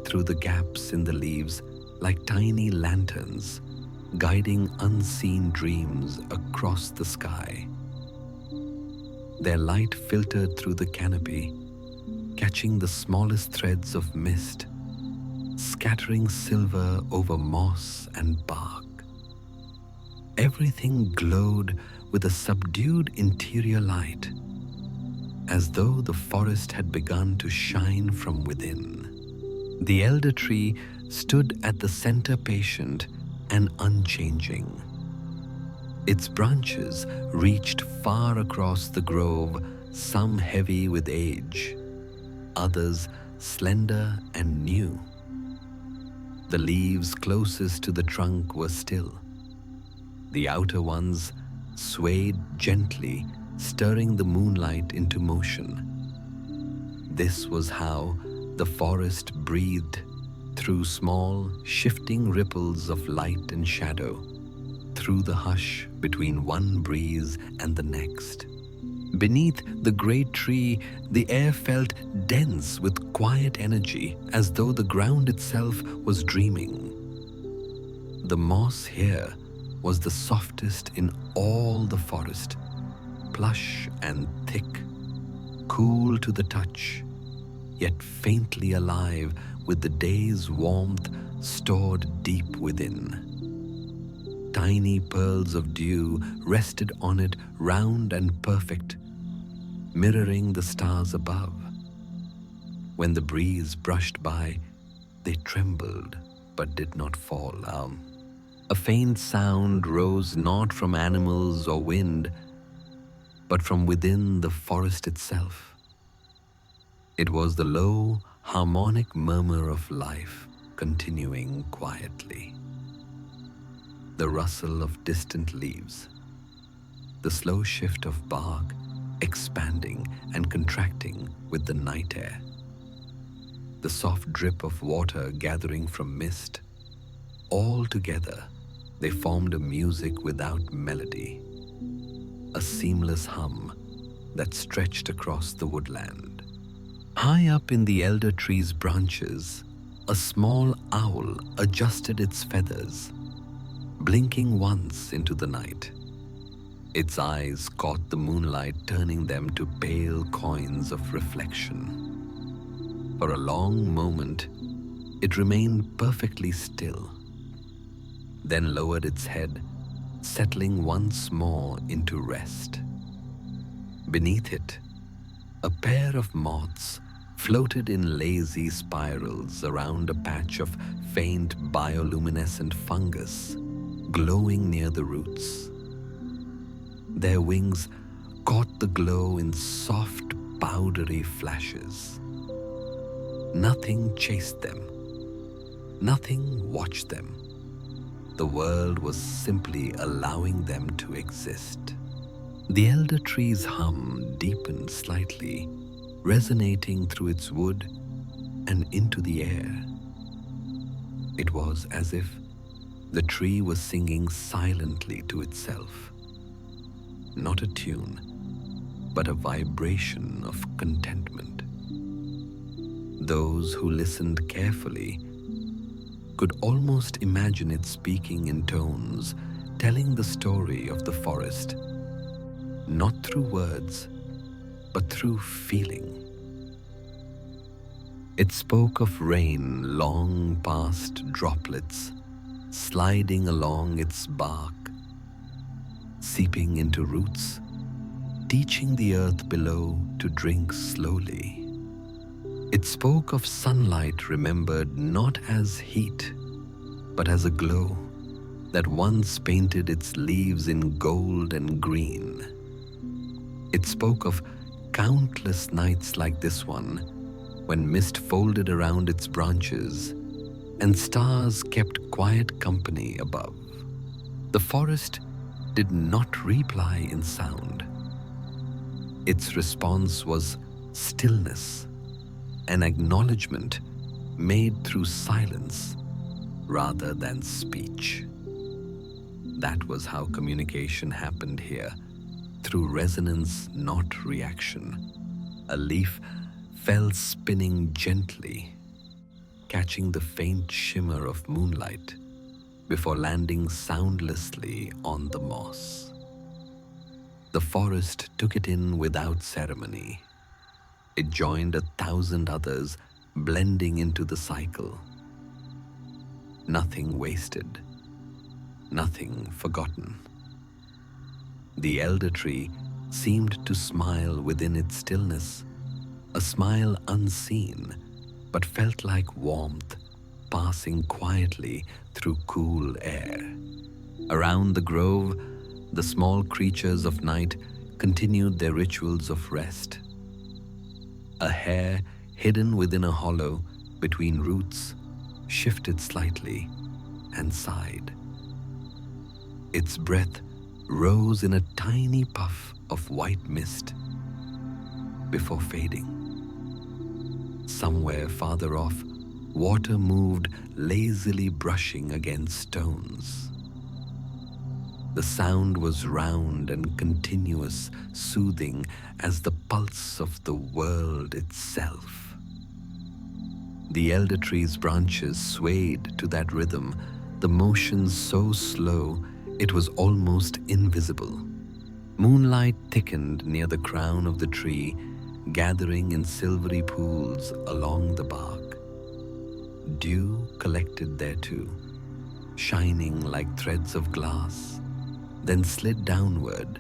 through the gaps in the leaves like tiny lanterns, guiding unseen dreams across the sky. Their light filtered through the canopy, catching the smallest threads of mist, scattering silver over moss and bark. Everything glowed with a subdued interior light, as though the forest had begun to shine from within. The elder tree stood at the center, patient and unchanging. Its branches reached far across the grove, some heavy with age, others slender and new. The leaves closest to the trunk were still. The outer ones swayed gently, stirring the moonlight into motion. This was how the forest breathed, through small, shifting ripples of light and shadow, through the hush between one breeze and the next. Beneath the great tree, the air felt dense with quiet energy, as though the ground itself was dreaming. The moss here was the softest in all the forest, plush and thick, cool to the touch, yet faintly alive with the day's warmth stored deep within. Tiny pearls of dew rested on it, round and perfect, mirroring the stars above. When the breeze brushed by, they trembled but did not fall. A faint sound rose not from animals or wind, but from within the forest itself. It was the low, harmonic murmur of life continuing quietly. The rustle of distant leaves, the slow shift of bark expanding and contracting with the night air, the soft drip of water gathering from mist. All together, they formed a music without melody, a seamless hum that stretched across the woodland. High up in the elder tree's branches, a small owl adjusted its feathers, blinking once into the night. Its eyes caught the moonlight, turning them to pale coins of reflection. For a long moment, it remained perfectly still, then lowered its head, settling once more into rest. Beneath it, a pair of moths floated in lazy spirals around a patch of faint bioluminescent fungus glowing near the roots. Their wings caught the glow in soft, powdery flashes. Nothing chased them. Nothing watched them. The world was simply allowing them to exist. The elder tree's hum deepened slightly, resonating through its wood and into the air. It was as if the tree was singing silently to itself. Not a tune, but a vibration of contentment. Those who listened carefully could almost imagine it speaking in tones, telling the story of the forest, not through words, but through feeling. It spoke of rain long past droplets, sliding along its bark, seeping into roots, teaching the earth below to drink slowly. It spoke of sunlight remembered not as heat, but as a glow that once painted its leaves in gold and green. It spoke of countless nights like this one, when mist folded around its branches and stars kept quiet company above. The forest did not reply in sound. Its response was stillness, an acknowledgement made through silence rather than speech. That was how communication happened here, through resonance, not reaction. A leaf fell spinning gently, catching the faint shimmer of moonlight before landing soundlessly on the moss. The forest took it in without ceremony. It joined 1,000 others, blending into the cycle. Nothing wasted, nothing forgotten. The elder tree seemed to smile within its stillness, a smile unseen, but felt like warmth passing quietly through cool air. Around the grove, the small creatures of night continued their rituals of rest. A hare hidden within a hollow between roots shifted slightly and sighed. Its breath rose in a tiny puff of white mist before fading. Somewhere farther off, water moved lazily, brushing against stones. The sound was round and continuous, soothing as the pulse of the world itself. The elder tree's branches swayed to that rhythm, the motion so slow it was almost invisible. Moonlight thickened near the crown of the tree, gathering in silvery pools along the bark. Dew collected there too, shining like threads of glass, then slid downward,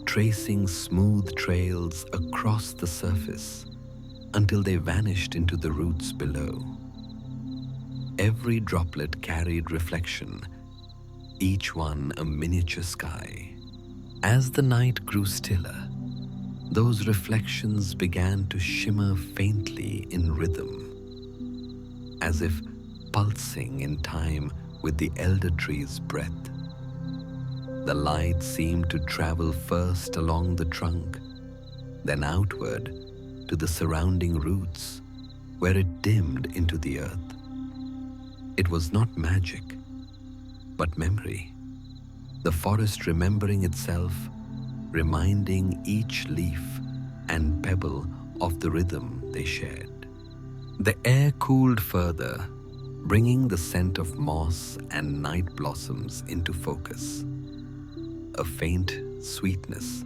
tracing smooth trails across the surface until they vanished into the roots below. Every droplet carried reflection, each one a miniature sky. As the night grew stiller, those reflections began to shimmer faintly in rhythm, as if pulsing in time with the elder tree's breath. The light seemed to travel first along the trunk, then outward to the surrounding roots, where it dimmed into the earth. It was not magic, but memory. The forest remembering itself, reminding each leaf and pebble of the rhythm they shared. The air cooled further, bringing the scent of moss and night blossoms into focus. A faint sweetness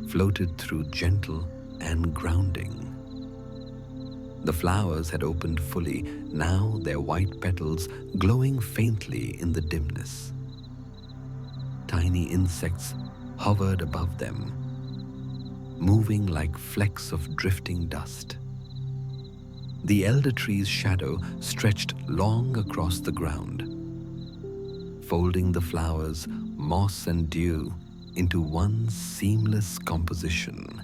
floated through, gentle and grounding. The flowers had opened fully, now their white petals glowing faintly in the dimness. Tiny insects hovered above them, moving like flecks of drifting dust. The elder tree's shadow stretched long across the ground, folding the flowers, moss and dew into one seamless composition.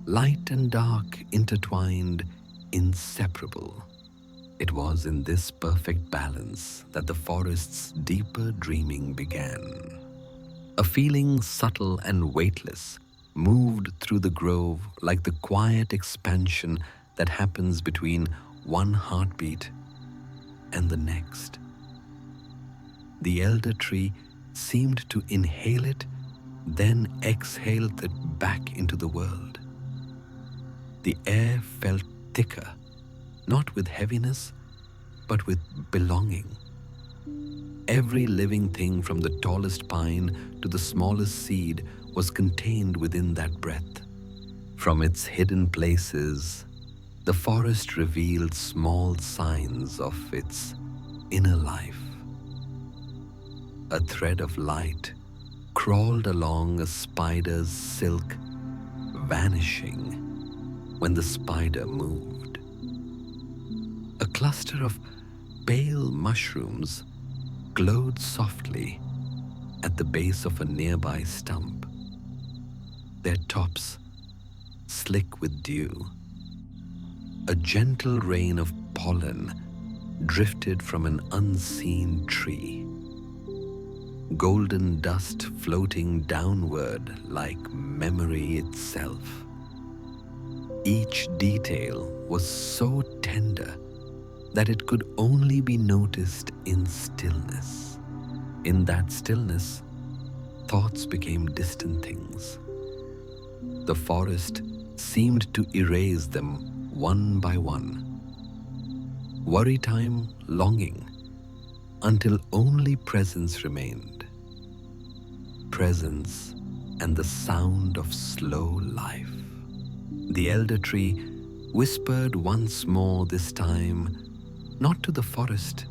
Light and dark intertwined, inseparable. It was in this perfect balance that the forest's deeper dreaming began. A feeling subtle and weightless moved through the grove like the quiet expansion that happens between one heartbeat and the next. The elder tree seemed to inhale it, then exhaled it back into the world. The air felt thicker, not with heaviness, but with belonging. Every living thing from the tallest pine to the smallest seed was contained within that breath. From its hidden places, the forest revealed small signs of its inner life. A thread of light crawled along a spider's silk, vanishing when the spider moved. A cluster of pale mushrooms glowed softly at the base of a nearby stump, their tops slick with dew. A gentle rain of pollen drifted from an unseen tree, golden dust floating downward like memory itself. Each detail was so tender that it could only be noticed in stillness. In that stillness, thoughts became distant things. The forest seemed to erase them one by one. Worry time, longing, until only presence remained. Presence and the sound of slow life. The elder tree whispered once more, this time not to the forest,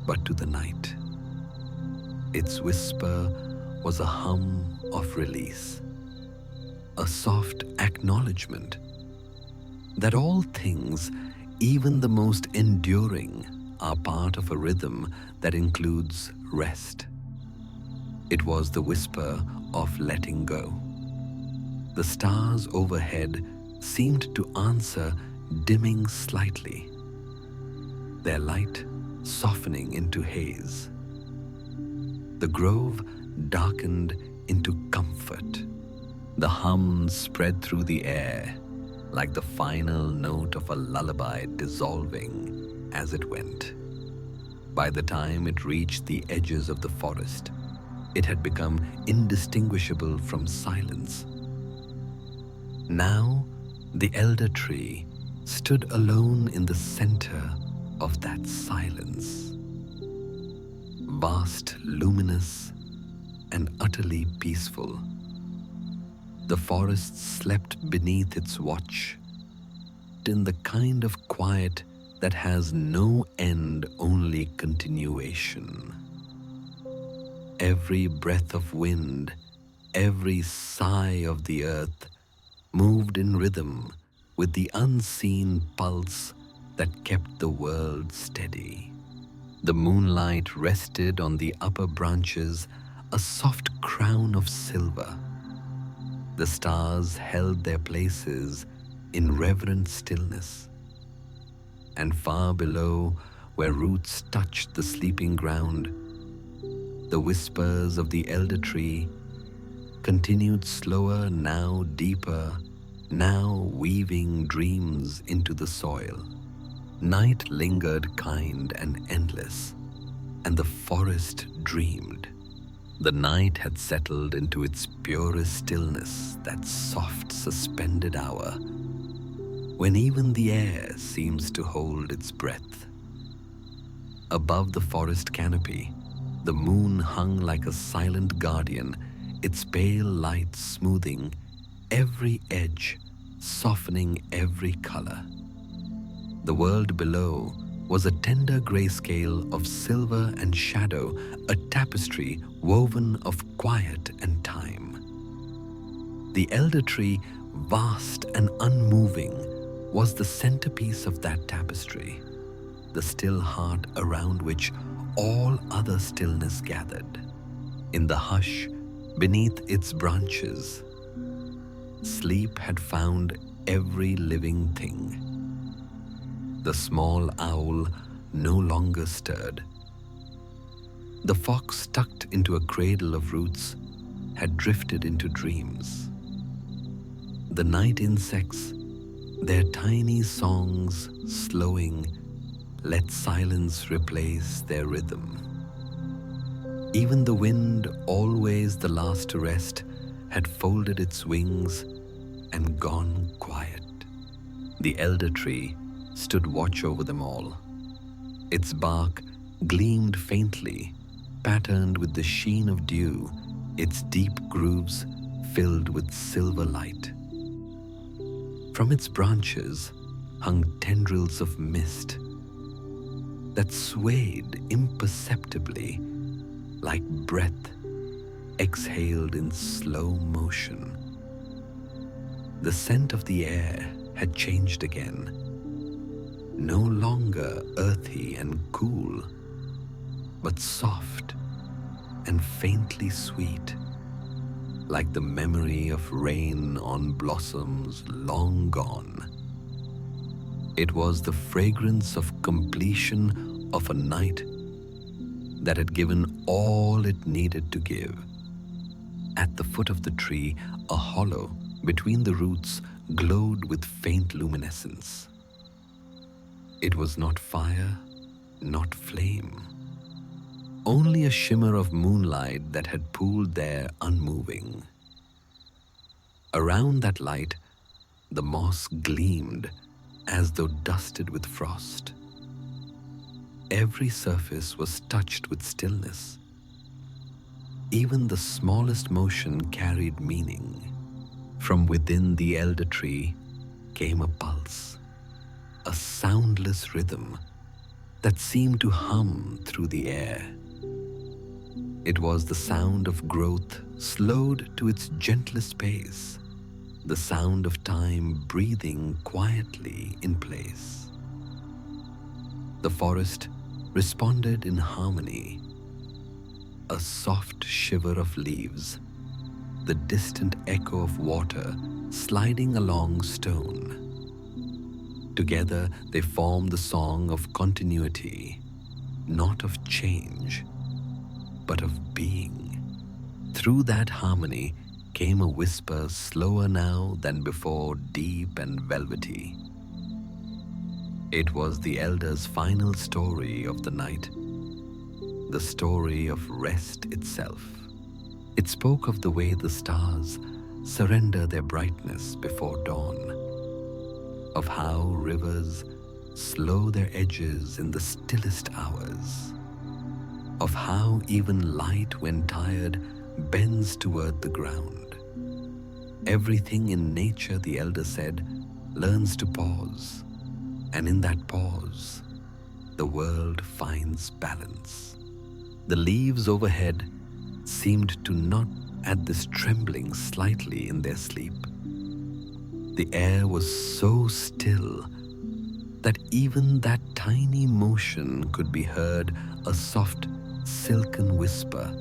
but to the night. Its whisper was a hum of release, a soft acknowledgement that all things, even the most enduring, are part of a rhythm that includes rest. It was the whisper of letting go. The stars overhead seemed to answer, dimming slightly, their light softening into haze. The grove darkened into comfort. The hum spread through the air like the final note of a lullaby dissolving as it went. By the time it reached the edges of the forest, it had become indistinguishable from silence. Now, the elder tree stood alone in the center of that silence, vast, luminous, and utterly peaceful. The forest slept beneath its watch, in the kind of quiet that has no end, only continuation. Every breath of wind, every sigh of the earth moved in rhythm with the unseen pulse that kept the world steady. The moonlight rested on the upper branches, a soft crown of silver. The stars held their places in reverent stillness. And far below, where roots touched the sleeping ground, the whispers of the elder tree continued slower, now deeper, now weaving dreams into the soil. Night lingered kind and endless, and the forest dreamed. The night had settled into its purest stillness, that soft, suspended hour, when even the air seems to hold its breath. Above the forest canopy, the moon hung like a silent guardian, its pale light smoothing every edge, softening every color. The world below was a tender grayscale of silver and shadow, a tapestry woven of quiet and time. The elder tree, vast and unmoving, was the centerpiece of that tapestry, the still heart around which all other stillness gathered. In the hush beneath its branches, sleep had found every living thing. The small owl no longer stirred. The fox, tucked into a cradle of roots, had drifted into dreams. The night insects, their tiny songs slowing, let silence replace their rhythm. Even the wind, always the last to rest, had folded its wings and gone quiet. The elder tree stood watch over them all. Its bark gleamed faintly, patterned with the sheen of dew, its deep grooves filled with silver light. From its branches hung tendrils of mist that swayed imperceptibly like breath exhaled in slow motion. The scent of the air had changed again, no longer earthy and cool, but soft and faintly sweet, like the memory of rain on blossoms long gone. It was the fragrance of completion of a night that had given all it needed to give. At the foot of the tree, a hollow between the roots glowed with faint luminescence. It was not fire, not flame, only a shimmer of moonlight that had pooled there unmoving. Around that light, the moss gleamed as though dusted with frost. Every surface was touched with stillness. Even the smallest motion carried meaning. From within the elder tree came a pulse, a soundless rhythm that seemed to hum through the air. It was the sound of growth slowed to its gentlest pace, the sound of time breathing quietly in place. The forest responded in harmony, a soft shiver of leaves, the distant echo of water sliding along stone. Together they formed the song of continuity, not of change, but of being. Through that harmony came a whisper slower now than before, deep and velvety. It was the elder's final story of the night, the story of rest itself. It spoke of the way the stars surrender their brightness before dawn, of how rivers slow their edges in the stillest hours, of how even light, when tired, bends toward the ground. Everything in nature, the elder said, learns to pause, and in that pause, the world finds balance. The leaves overhead seemed to nod at this, trembling slightly in their sleep. The air was so still that even that tiny motion could be heard, a soft, silken whisper,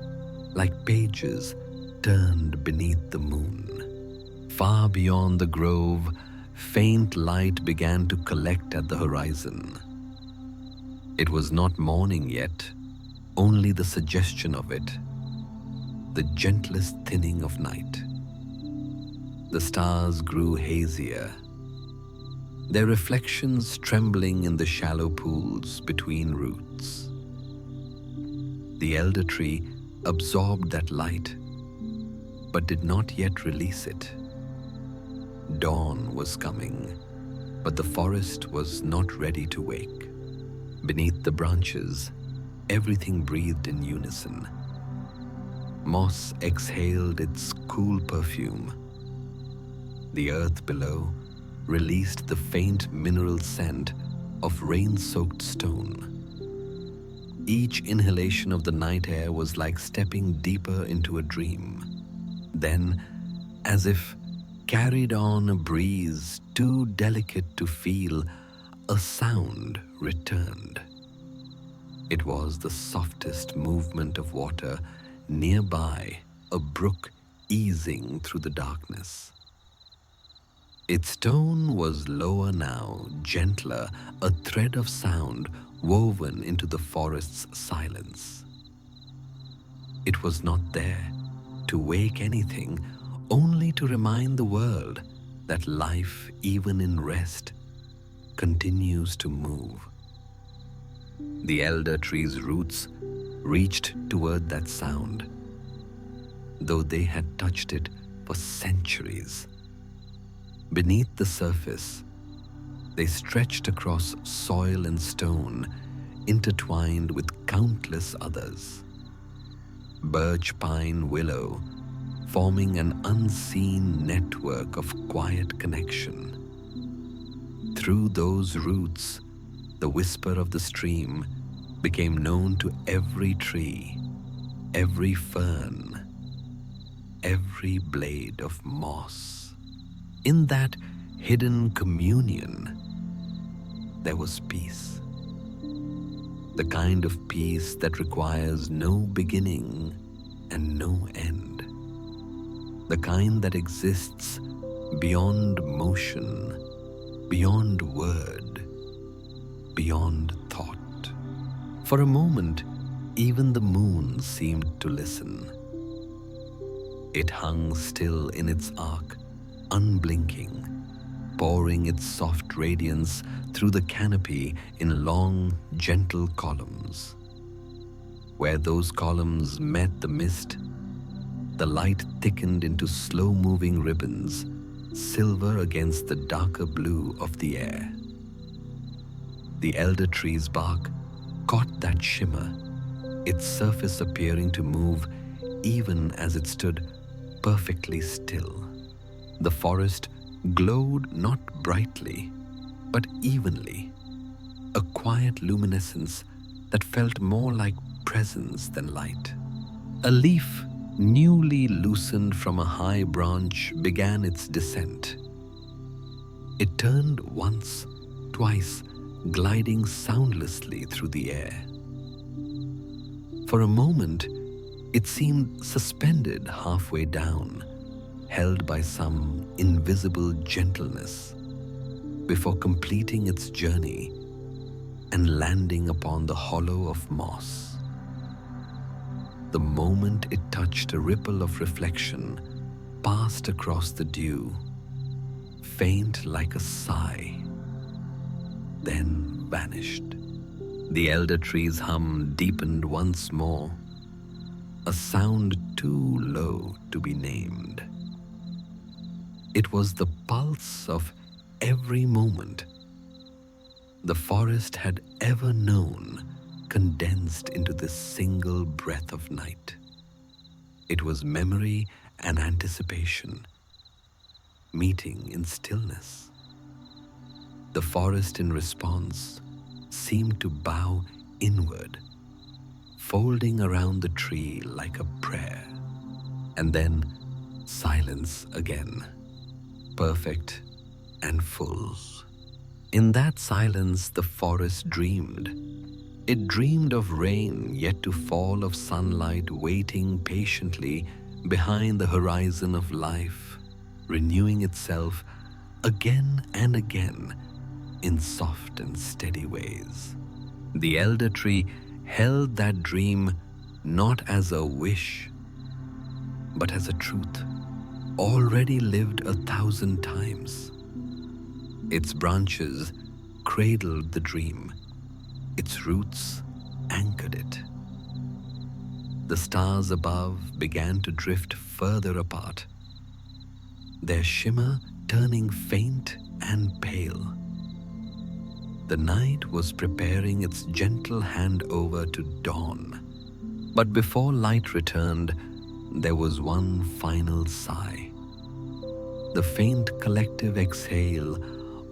like pages turned beneath the moon. Far beyond the grove, faint light began to collect at the horizon. It was not morning yet, only the suggestion of it, the gentlest thinning of night. The stars grew hazier, their reflections trembling in the shallow pools between roots. The elder tree absorbed that light, but did not yet release it. Dawn was coming, but the forest was not ready to wake. Beneath the branches, everything breathed in unison. Moss exhaled its cool perfume. The earth below released the faint mineral scent of rain-soaked stone. Each inhalation of the night air was like stepping deeper into a dream. Then, as if carried on a breeze too delicate to feel, a sound returned. It was the softest movement of water nearby, a brook easing through the darkness. Its tone was lower now, gentler, a thread of sound woven into the forest's silence. It was not there to wake anything, only to remind the world that life, even in rest, continues to move. The elder tree's roots reached toward that sound, though they had touched it for centuries. Beneath the surface, They stretched across soil and stone, intertwined with countless others. Birch, pine, willow, forming an unseen network of quiet connection. Through those roots, the whisper of the stream became known to every tree, every fern, every blade of moss. In that hidden communion, there was peace. The kind of peace that requires no beginning and no end. The kind that exists beyond motion, beyond word, beyond thought. For a moment, even the moon seemed to listen. It hung still in its arc, unblinking, pouring its soft radiance through the canopy in long, gentle columns. Where those columns met the mist, the light thickened into slow-moving ribbons, silver against the darker blue of the air. The elder tree's bark caught that shimmer, its surface appearing to move even as it stood perfectly still. The forest glowed not brightly, but evenly, a quiet luminescence that felt more like presence than light. A leaf newly loosened from a high branch began its descent. It turned once, twice, gliding soundlessly through the air. For a moment, it seemed suspended halfway down, held by some invisible gentleness, before completing its journey and landing upon the hollow of moss. The moment it touched, a ripple of reflection passed across the dew, faint like a sigh, then vanished. The elder tree's hum deepened once more, a sound too low to be named. It was the pulse of every moment the forest had ever known, condensed into this single breath of night. It was memory and anticipation, meeting in stillness. The forest, in response, seemed to bow inward, folding around the tree like a prayer. And then silence again, perfect and full. In that silence, the forest dreamed. It dreamed of rain yet to fall, of sunlight waiting patiently behind the horizon of life, renewing itself again and again in soft and steady ways. The elder tree held that dream not as a wish, but as a truth already lived 1,000 times. Its branches cradled the dream, its roots anchored it. The stars above began to drift further apart, their shimmer turning faint and pale. The night was preparing its gentle handover to dawn. But before light returned, there was one final sigh, the faint collective exhale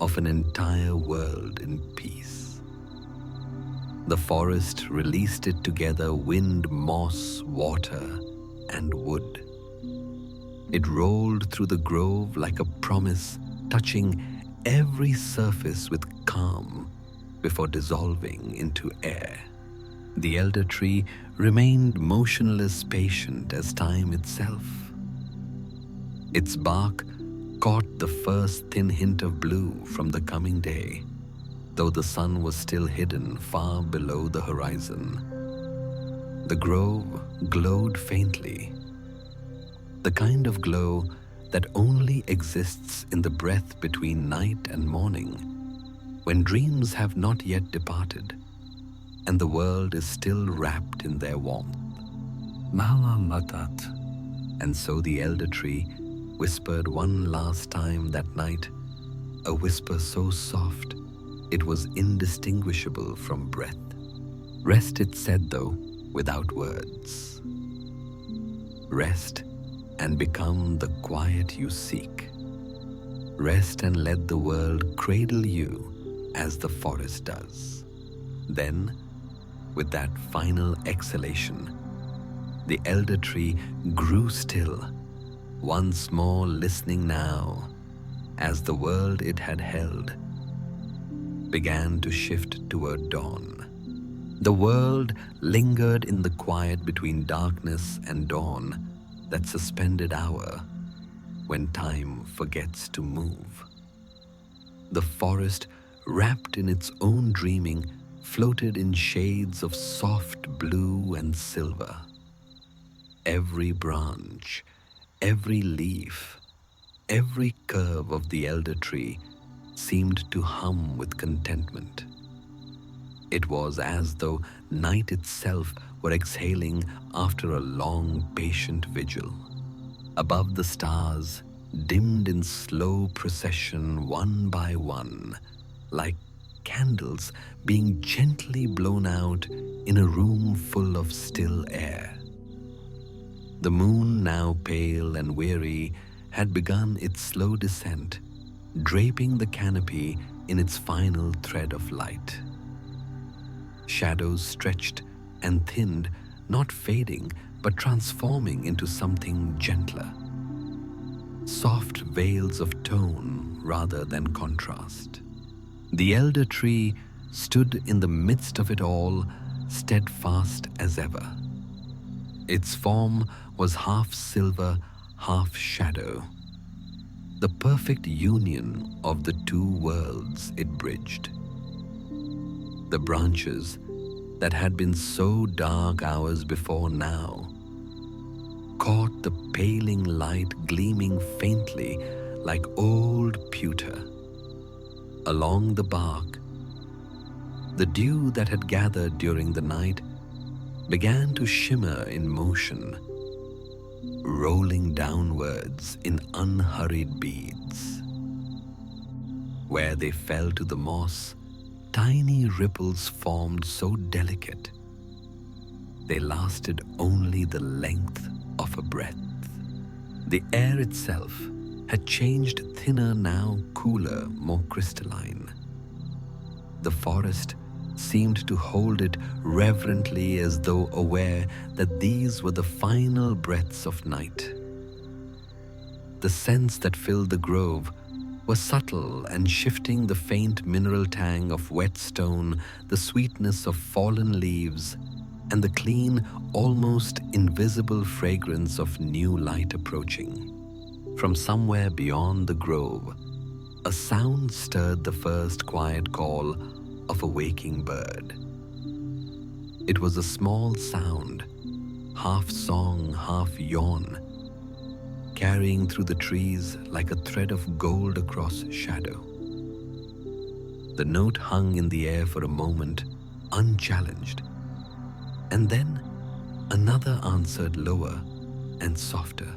of an entire world in peace. The forest released it together, wind, moss, water, and wood. It rolled through the grove like a promise, touching every surface with calm before dissolving into air. The elder tree remained motionless, patient as time itself. Its bark caught the first thin hint of blue from the coming day, though the sun was still hidden far below the horizon. The grove glowed faintly, the kind of glow that only exists in the breath between night and morning, when dreams have not yet departed, and the world is still wrapped in their warmth. Malamatat. And so the elder tree whispered one last time that night, a whisper so soft it was indistinguishable from breath. Rest, it said, though, without words. Rest and become the quiet you seek. Rest and let the world cradle you as the forest does. Then, with that final exhalation, the elder tree grew still, once more listening now, as the world it had held began to shift toward dawn. The world lingered in the quiet between darkness and dawn, that suspended hour when time forgets to move. The forest, wrapped in its own dreaming, floated in shades of soft blue and silver. Every branch, every leaf, every curve of the elder tree seemed to hum with contentment. It was as though night itself were exhaling after a long, patient vigil. Above the stars, dimmed in slow procession one by one, like candles being gently blown out in a room full of still air. The moon, now pale and weary, had begun its slow descent, draping the canopy in its final thread of light. Shadows stretched and thinned, not fading, but transforming into something gentler. Soft veils of tone rather than contrast. The elder tree stood in the midst of it all, steadfast as ever. Its form was half silver, half shadow, the perfect union of the two worlds it bridged. The branches that had been so dark hours before now caught the paling light gleaming faintly like old pewter. Along the bark, the dew that had gathered during the night began to shimmer in motion, rolling downwards in unhurried beads. Where they fell to the moss, tiny ripples formed so delicate they lasted only the length of a breath. The air itself had changed thinner now, cooler, more crystalline. The forest seemed to hold it reverently as though aware that these were the final breaths of night. The scents that filled the grove were subtle and shifting, the faint mineral tang of wet stone, the sweetness of fallen leaves, and the clean, almost invisible fragrance of new light approaching. From somewhere beyond the grove, a sound stirred the first quiet call of a waking bird. It was a small sound, half song, half yawn, carrying through the trees like a thread of gold across shadow. The note hung in the air for a moment, unchallenged, and then another answered lower and softer.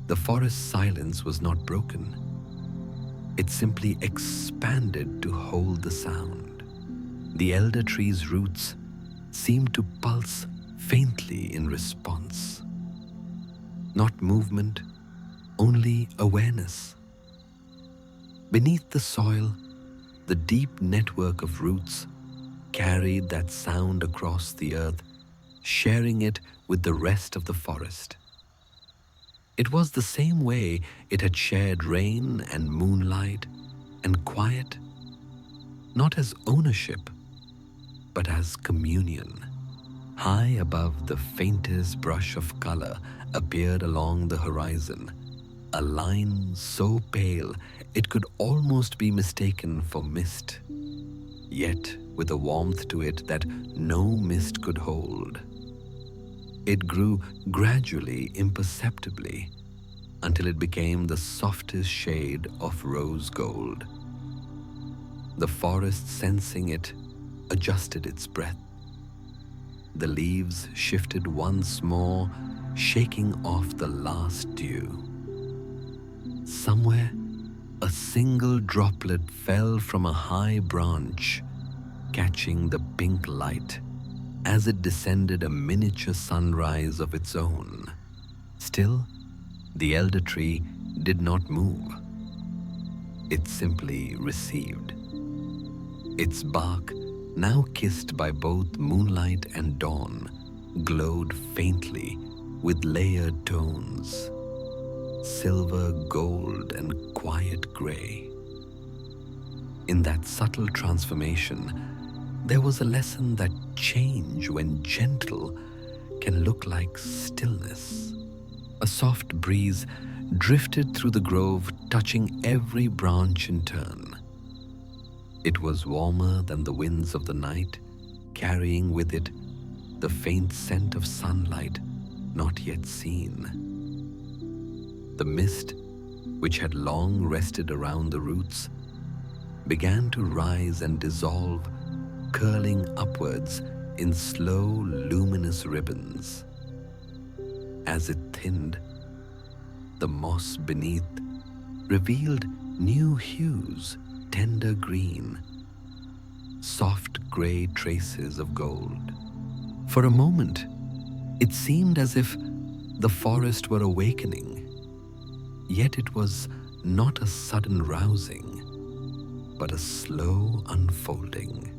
The forest silence was not broken. It simply expanded to hold the sound. The elder tree's roots seemed to pulse faintly in response. Not movement, only awareness. Beneath the soil, the deep network of roots carried that sound across the earth, sharing it with the rest of the forest. It was the same way it had shared rain and moonlight and quiet, not as ownership, but as communion. High above, the faintest brush of color appeared along the horizon, a line so pale it could almost be mistaken for mist, yet with a warmth to it that no mist could hold. It grew gradually, imperceptibly, until it became the softest shade of rose gold. The forest, sensing it, adjusted its breath. The leaves shifted once more, shaking off the last dew. Somewhere, A single droplet fell from a high branch, catching the pink light as it descended a miniature sunrise of its own. Still, the elder tree did not move. It simply received. Its bark, now kissed by both moonlight and dawn, glowed faintly with layered tones, silver, gold, and quiet gray. In that subtle transformation, there was a lesson that change, when gentle, can look like stillness. A soft breeze drifted through the grove, touching every branch in turn. It was warmer than the winds of the night, carrying with it the faint scent of sunlight not yet seen. The mist, which had long rested around the roots, began to rise and dissolve, curling upwards in slow, luminous ribbons. As it thinned, the moss beneath revealed new hues, tender green, soft gray traces of gold. For a moment, it seemed as if the forest were awakening, yet it was not a sudden rousing, but a slow unfolding.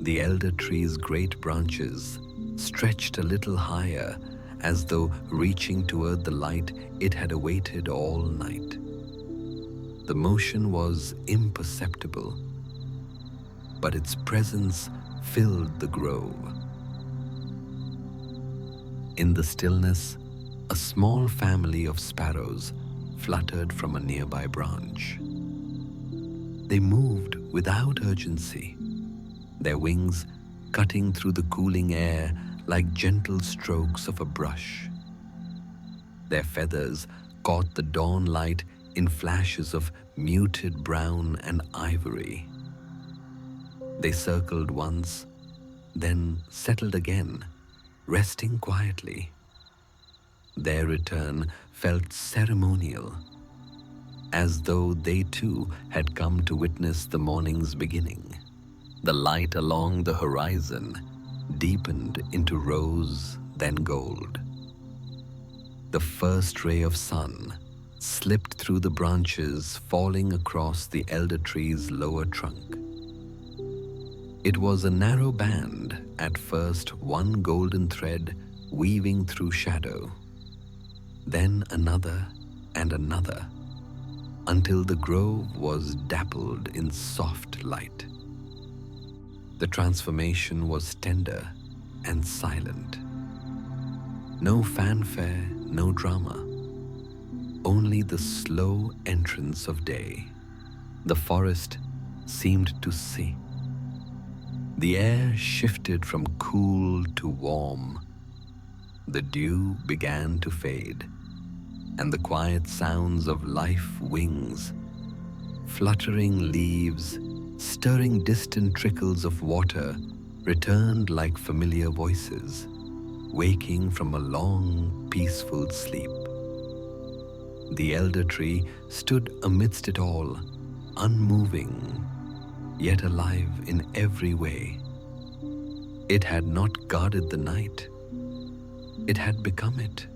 The elder tree's great branches stretched a little higher, as though reaching toward the light it had awaited all night. The motion was imperceptible, but its presence filled the grove. In the stillness, a small family of sparrows fluttered from a nearby branch. They moved without urgency, their wings cutting through the cooling air like gentle strokes of a brush. Their feathers caught the dawn light in flashes of muted brown and ivory. They circled once, then settled again, resting quietly. Their return felt ceremonial, as though they too had come to witness the morning's beginning. The light along the horizon deepened into rose, then gold. The first ray of sun slipped through the branches, falling across the elder tree's lower trunk. It was a narrow band, at first one golden thread weaving through shadow, then another and another, until the grove was dappled in soft light. The transformation was tender and silent. No fanfare, no drama, only the slow entrance of day. The forest seemed to see. The air shifted from cool to warm. The dew began to fade, and the quiet sounds of life wings, fluttering leaves, stirring distant trickles of water, returned like familiar voices, waking from a long, peaceful sleep. The elder tree stood amidst it all, unmoving, yet alive in every way. It had not guarded the night, it had become it.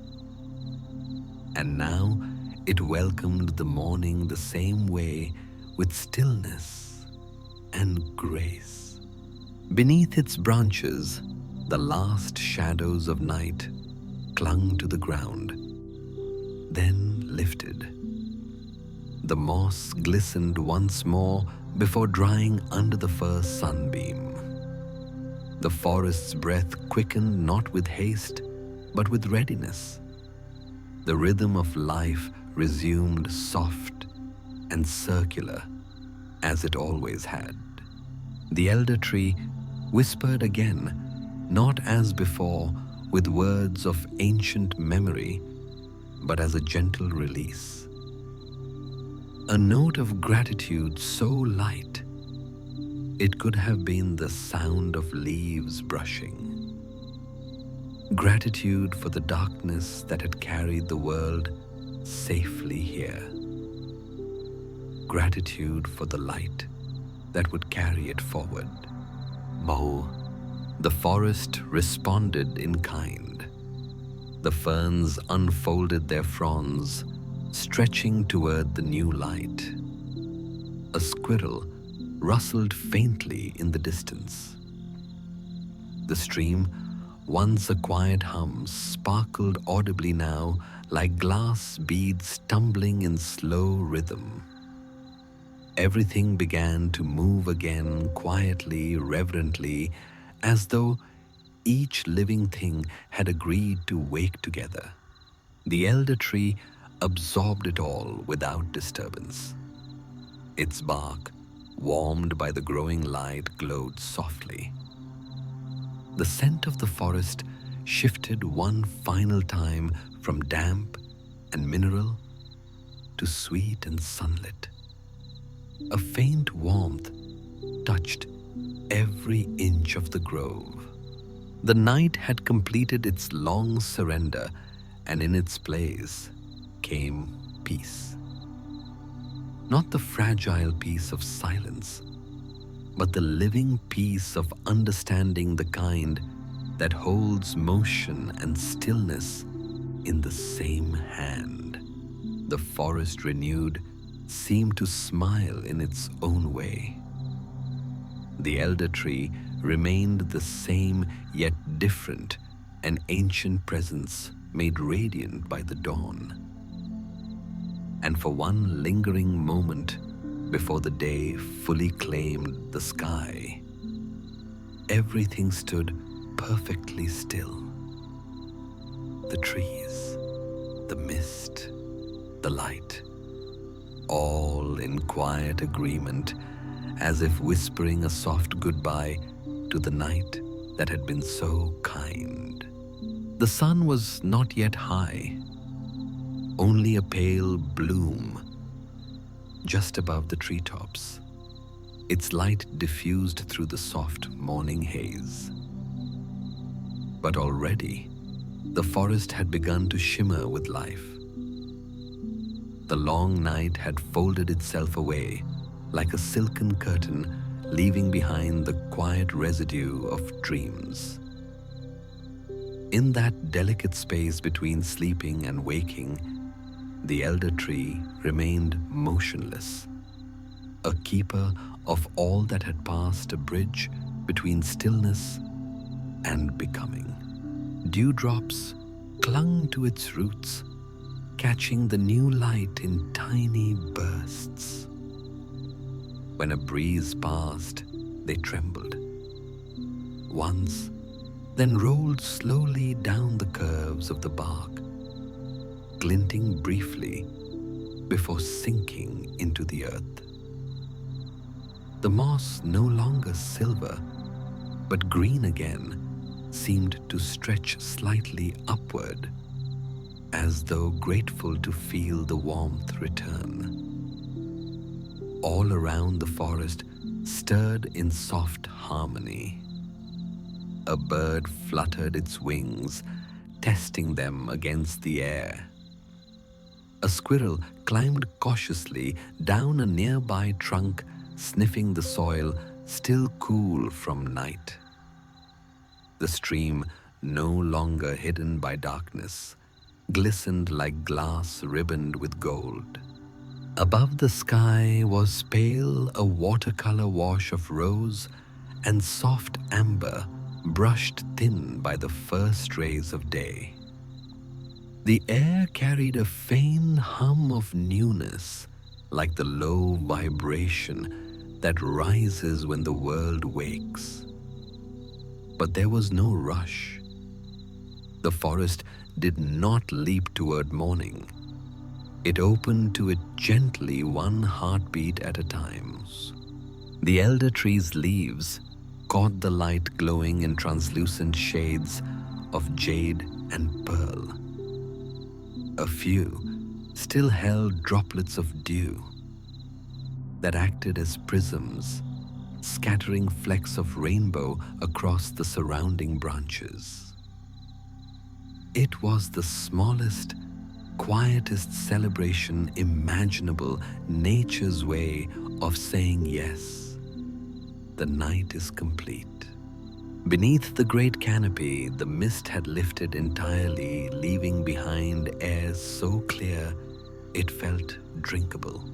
And now it welcomed the morning the same way, with stillness and grace. Beneath its branches, the last shadows of night clung to the ground, then lifted. The moss glistened once more before drying under the first sunbeam. The forest's breath quickened not with haste, but with readiness. The rhythm of life resumed soft and circular, as it always had. The elder tree whispered again, not as before with words of ancient memory, but as a gentle release. A note of gratitude so light, it could have been the sound of leaves brushing. Gratitude for the darkness that had carried the world safely here. gratitude for the light that would carry it forward. Mo, the forest responded in kind. The ferns unfolded their fronds, stretching toward the new light. A squirrel rustled faintly in the distance. The stream, once a quiet hum, sparkled audibly now like glass beads tumbling in slow rhythm. Everything began to move again quietly, reverently, as though each living thing had agreed to wake together. The elder tree absorbed it all without disturbance. Its bark, warmed by the growing light, glowed softly. The scent of the forest shifted one final time from damp and mineral to sweet and sunlit. A faint warmth touched every inch of the grove. The night had completed its long surrender, and in its place came peace. Not the fragile peace of silence, but the living peace of understanding, the kind that holds motion and stillness in the same hand. The forest renewed seemed to smile in its own way. The elder tree remained the same yet different, an ancient presence made radiant by the dawn. And for one lingering moment before the day fully claimed the sky, everything stood perfectly still. The trees, the mist, the light, all in quiet agreement, as if whispering a soft goodbye to the night that had been so kind. The sun was not yet high, only a pale bloom just above the treetops, its light diffused through the soft morning haze. But already, the forest had begun to shimmer with life. The long night had folded itself away like a silken curtain, leaving behind the quiet residue of dreams. In that delicate space between sleeping and waking, the elder tree remained motionless, a keeper of all that had passed, a bridge between stillness and becoming. Dewdrops clung to its roots, catching the new light in tiny bursts. When a breeze passed, they trembled. Once, then rolled slowly down the curves of the bark, glinting briefly before sinking into the earth. The moss, no longer silver, but green again, seemed to stretch slightly upward, as though grateful to feel the warmth return. All around the forest stirred in soft harmony. A bird fluttered its wings, testing them against the air. A squirrel climbed cautiously down a nearby trunk, sniffing the soil still cool from night. The stream, no longer hidden by darkness, glistened like glass ribboned with gold. Above the sky was pale a watercolor wash of rose and soft amber, brushed thin by the first rays of day. The air carried a faint hum of newness, like the low vibration that rises when the world wakes. But there was no rush. The forest did not leap toward morning. It opened to it gently, one heartbeat at a time. The elder tree's leaves caught the light glowing in translucent shades of jade and pearl. A few still held droplets of dew that acted as prisms, scattering flecks of rainbow across the surrounding branches. It was the smallest quietest celebration imaginable, nature's way of saying yes. The night is complete. Beneath the great canopy, the mist had lifted entirely, leaving behind air so clear it felt drinkable.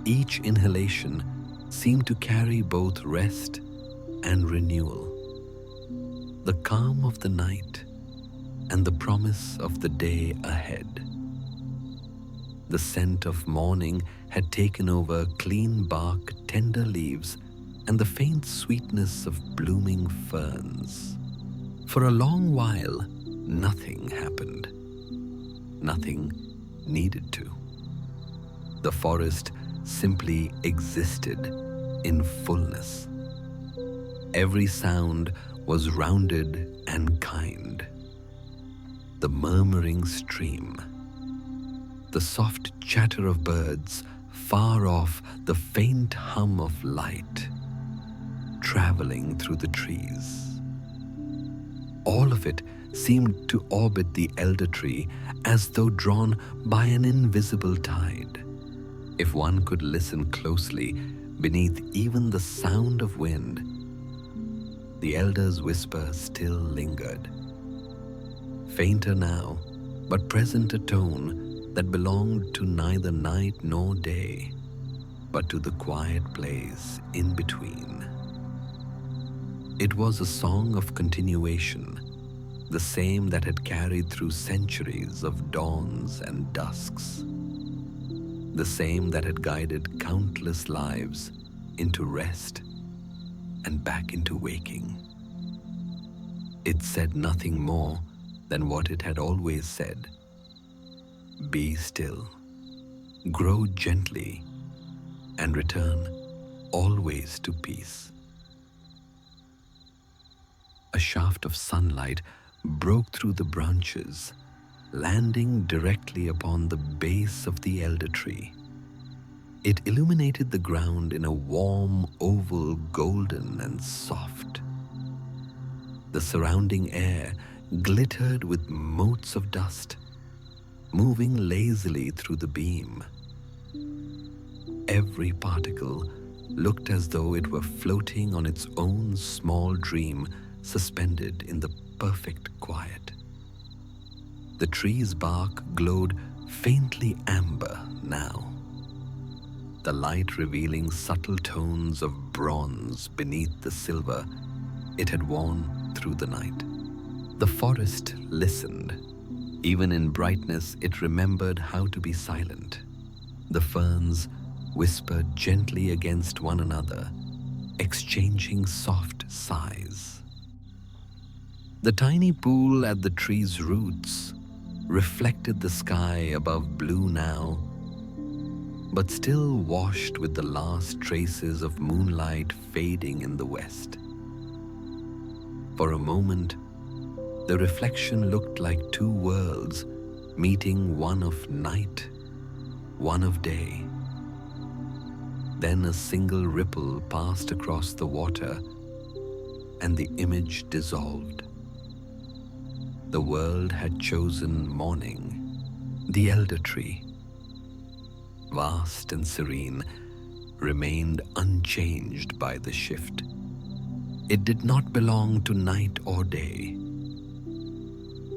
Each inhalation seemed to carry both rest and renewal, the calm of the night and the promise of the day ahead. The scent of morning had taken over clean bark, tender leaves, and the faint sweetness of blooming ferns. For a long while, nothing happened. Nothing needed to. The forest simply existed in fullness. Every sound was rounded and kind. The murmuring stream, the soft chatter of birds, far off the faint hum of light traveling through the trees. All of it seemed to orbit the elder tree as though drawn by an invisible tide. If one could listen closely beneath even the sound of wind, the elder's whisper still lingered. Fainter now, but present a tone that belonged to neither night nor day, but to the quiet place in between. It was a song of continuation, the same that had carried through centuries of dawns and dusks, the same that had guided countless lives into rest and back into waking. It said nothing more than what it had always said. Be still, grow gently, and return always to peace. A shaft of sunlight broke through the branches, landing directly upon the base of the elder tree. It illuminated the ground in a warm oval, golden and soft. The surrounding air glittered with motes of dust, moving lazily through the beam. Every particle looked as though it were floating on its own small dream, suspended in the perfect quiet. The tree's bark glowed faintly amber now, the light revealing subtle tones of bronze beneath the silver it had worn through the night. The forest listened. Even in brightness, it remembered how to be silent. The ferns whispered gently against one another, exchanging soft sighs. The tiny pool at the tree's roots reflected the sky above blue now, but still washed with the last traces of moonlight fading in the west. For a moment, the reflection looked like two worlds meeting, one of night, one of day. Then a single ripple passed across the water and the image dissolved. The world had chosen morning. The elder tree, vast and serene, remained unchanged by the shift. It did not belong to night or day.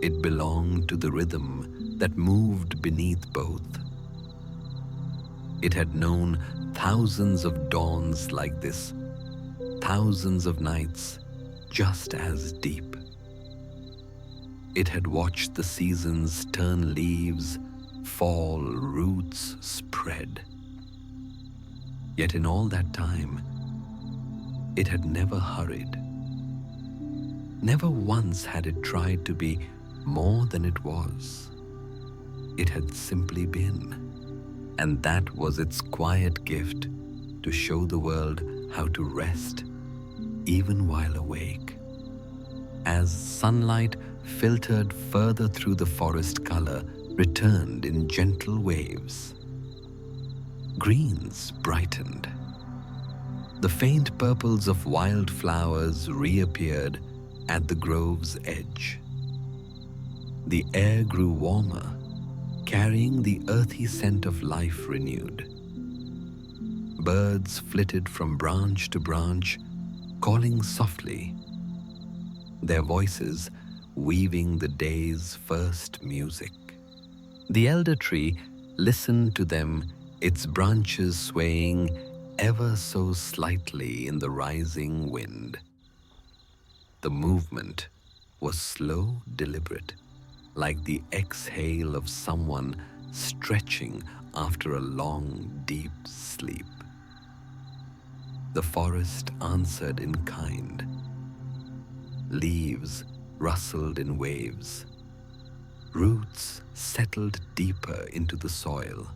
It belonged to the rhythm that moved beneath both. It had known thousands of dawns like this, thousands of nights just as deep. It had watched the seasons turn leaves, fall, roots spread. Yet in all that time, it had never hurried. Never once had it tried to be more than it was. It had simply been. And that was its quiet gift, to show the world how to rest, even while awake. As sunlight filtered further through the forest, color returned in gentle waves. Greens brightened. The faint purples of wildflowers reappeared at the grove's edge. The air grew warmer, carrying the earthy scent of life renewed. Birds flitted from branch to branch, calling softly, their voices weaving the day's first music. The elder tree listened to them, its branches swaying ever so slightly in the rising wind. The movement was slow, deliberate, like the exhale of someone stretching after a long, deep sleep. The forest answered in kind. Leaves rustled in waves. Roots settled deeper into the soil.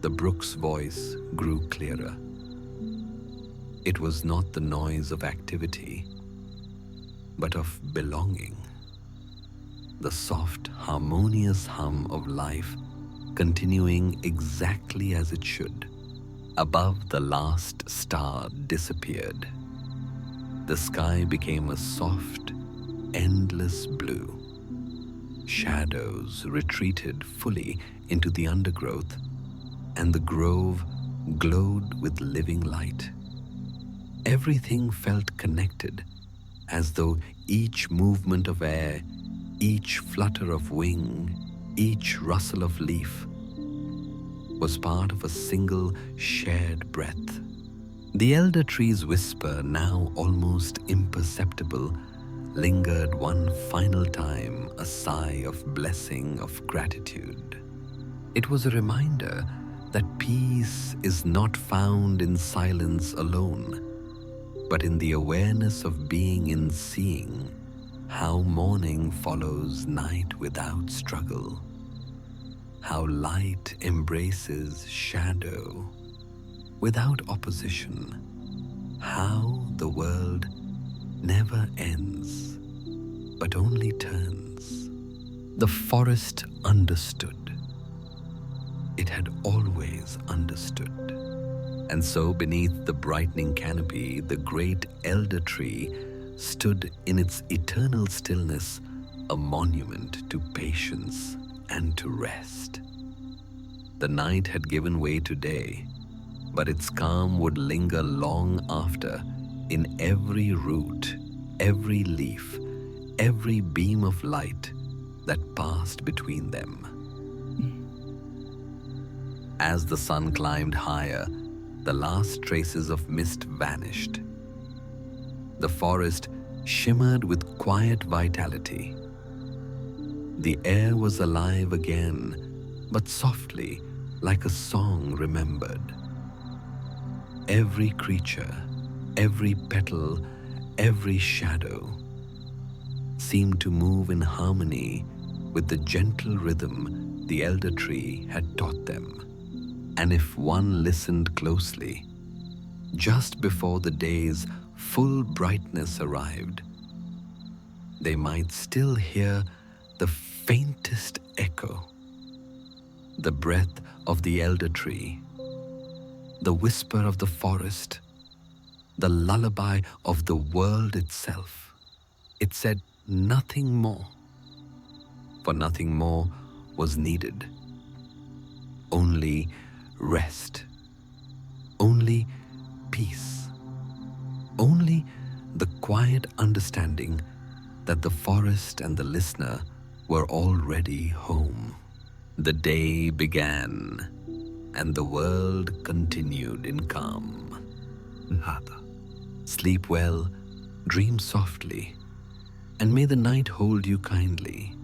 The brook's voice grew clearer. It was not the noise of activity, but of belonging. The soft, harmonious hum of life continuing exactly as it should. Above, the last star disappeared. The sky became a soft, endless blue. Shadows retreated fully into the undergrowth, and the grove glowed with living light. Everything felt connected, as though each movement of air, each flutter of wing, each rustle of leaf was part of a single shared breath. The elder tree's whisper, now almost imperceptible, lingered one final time, a sigh of blessing, of gratitude. It was a reminder that peace is not found in silence alone, but in the awareness of being in seeing, how morning follows night without struggle, how light embraces shadow without opposition, how the world never ends, but only turns. The forest understood. It had always understood. And so beneath the brightening canopy, the great elder tree stood in its eternal stillness, a monument to patience and to rest. The night had given way to day, but its calm would linger long after, in every root, every leaf, every beam of light that passed between them. As the sun climbed higher, the last traces of mist vanished. The forest shimmered with quiet vitality. The air was alive again, but softly, like a song remembered. Every creature, every petal, every shadow seemed to move in harmony with the gentle rhythm the elder tree had taught them. And if one listened closely, just before the day's full brightness arrived, they might still hear the faintest echo, the breath of the elder tree, the whisper of the forest, the lullaby of the world itself. It said nothing more, for nothing more was needed. Only rest, only peace, only the quiet understanding that the forest and the listener were already home. The day began, and the world continued in calm. Nada. Sleep well, dream softly, and may the night hold you kindly.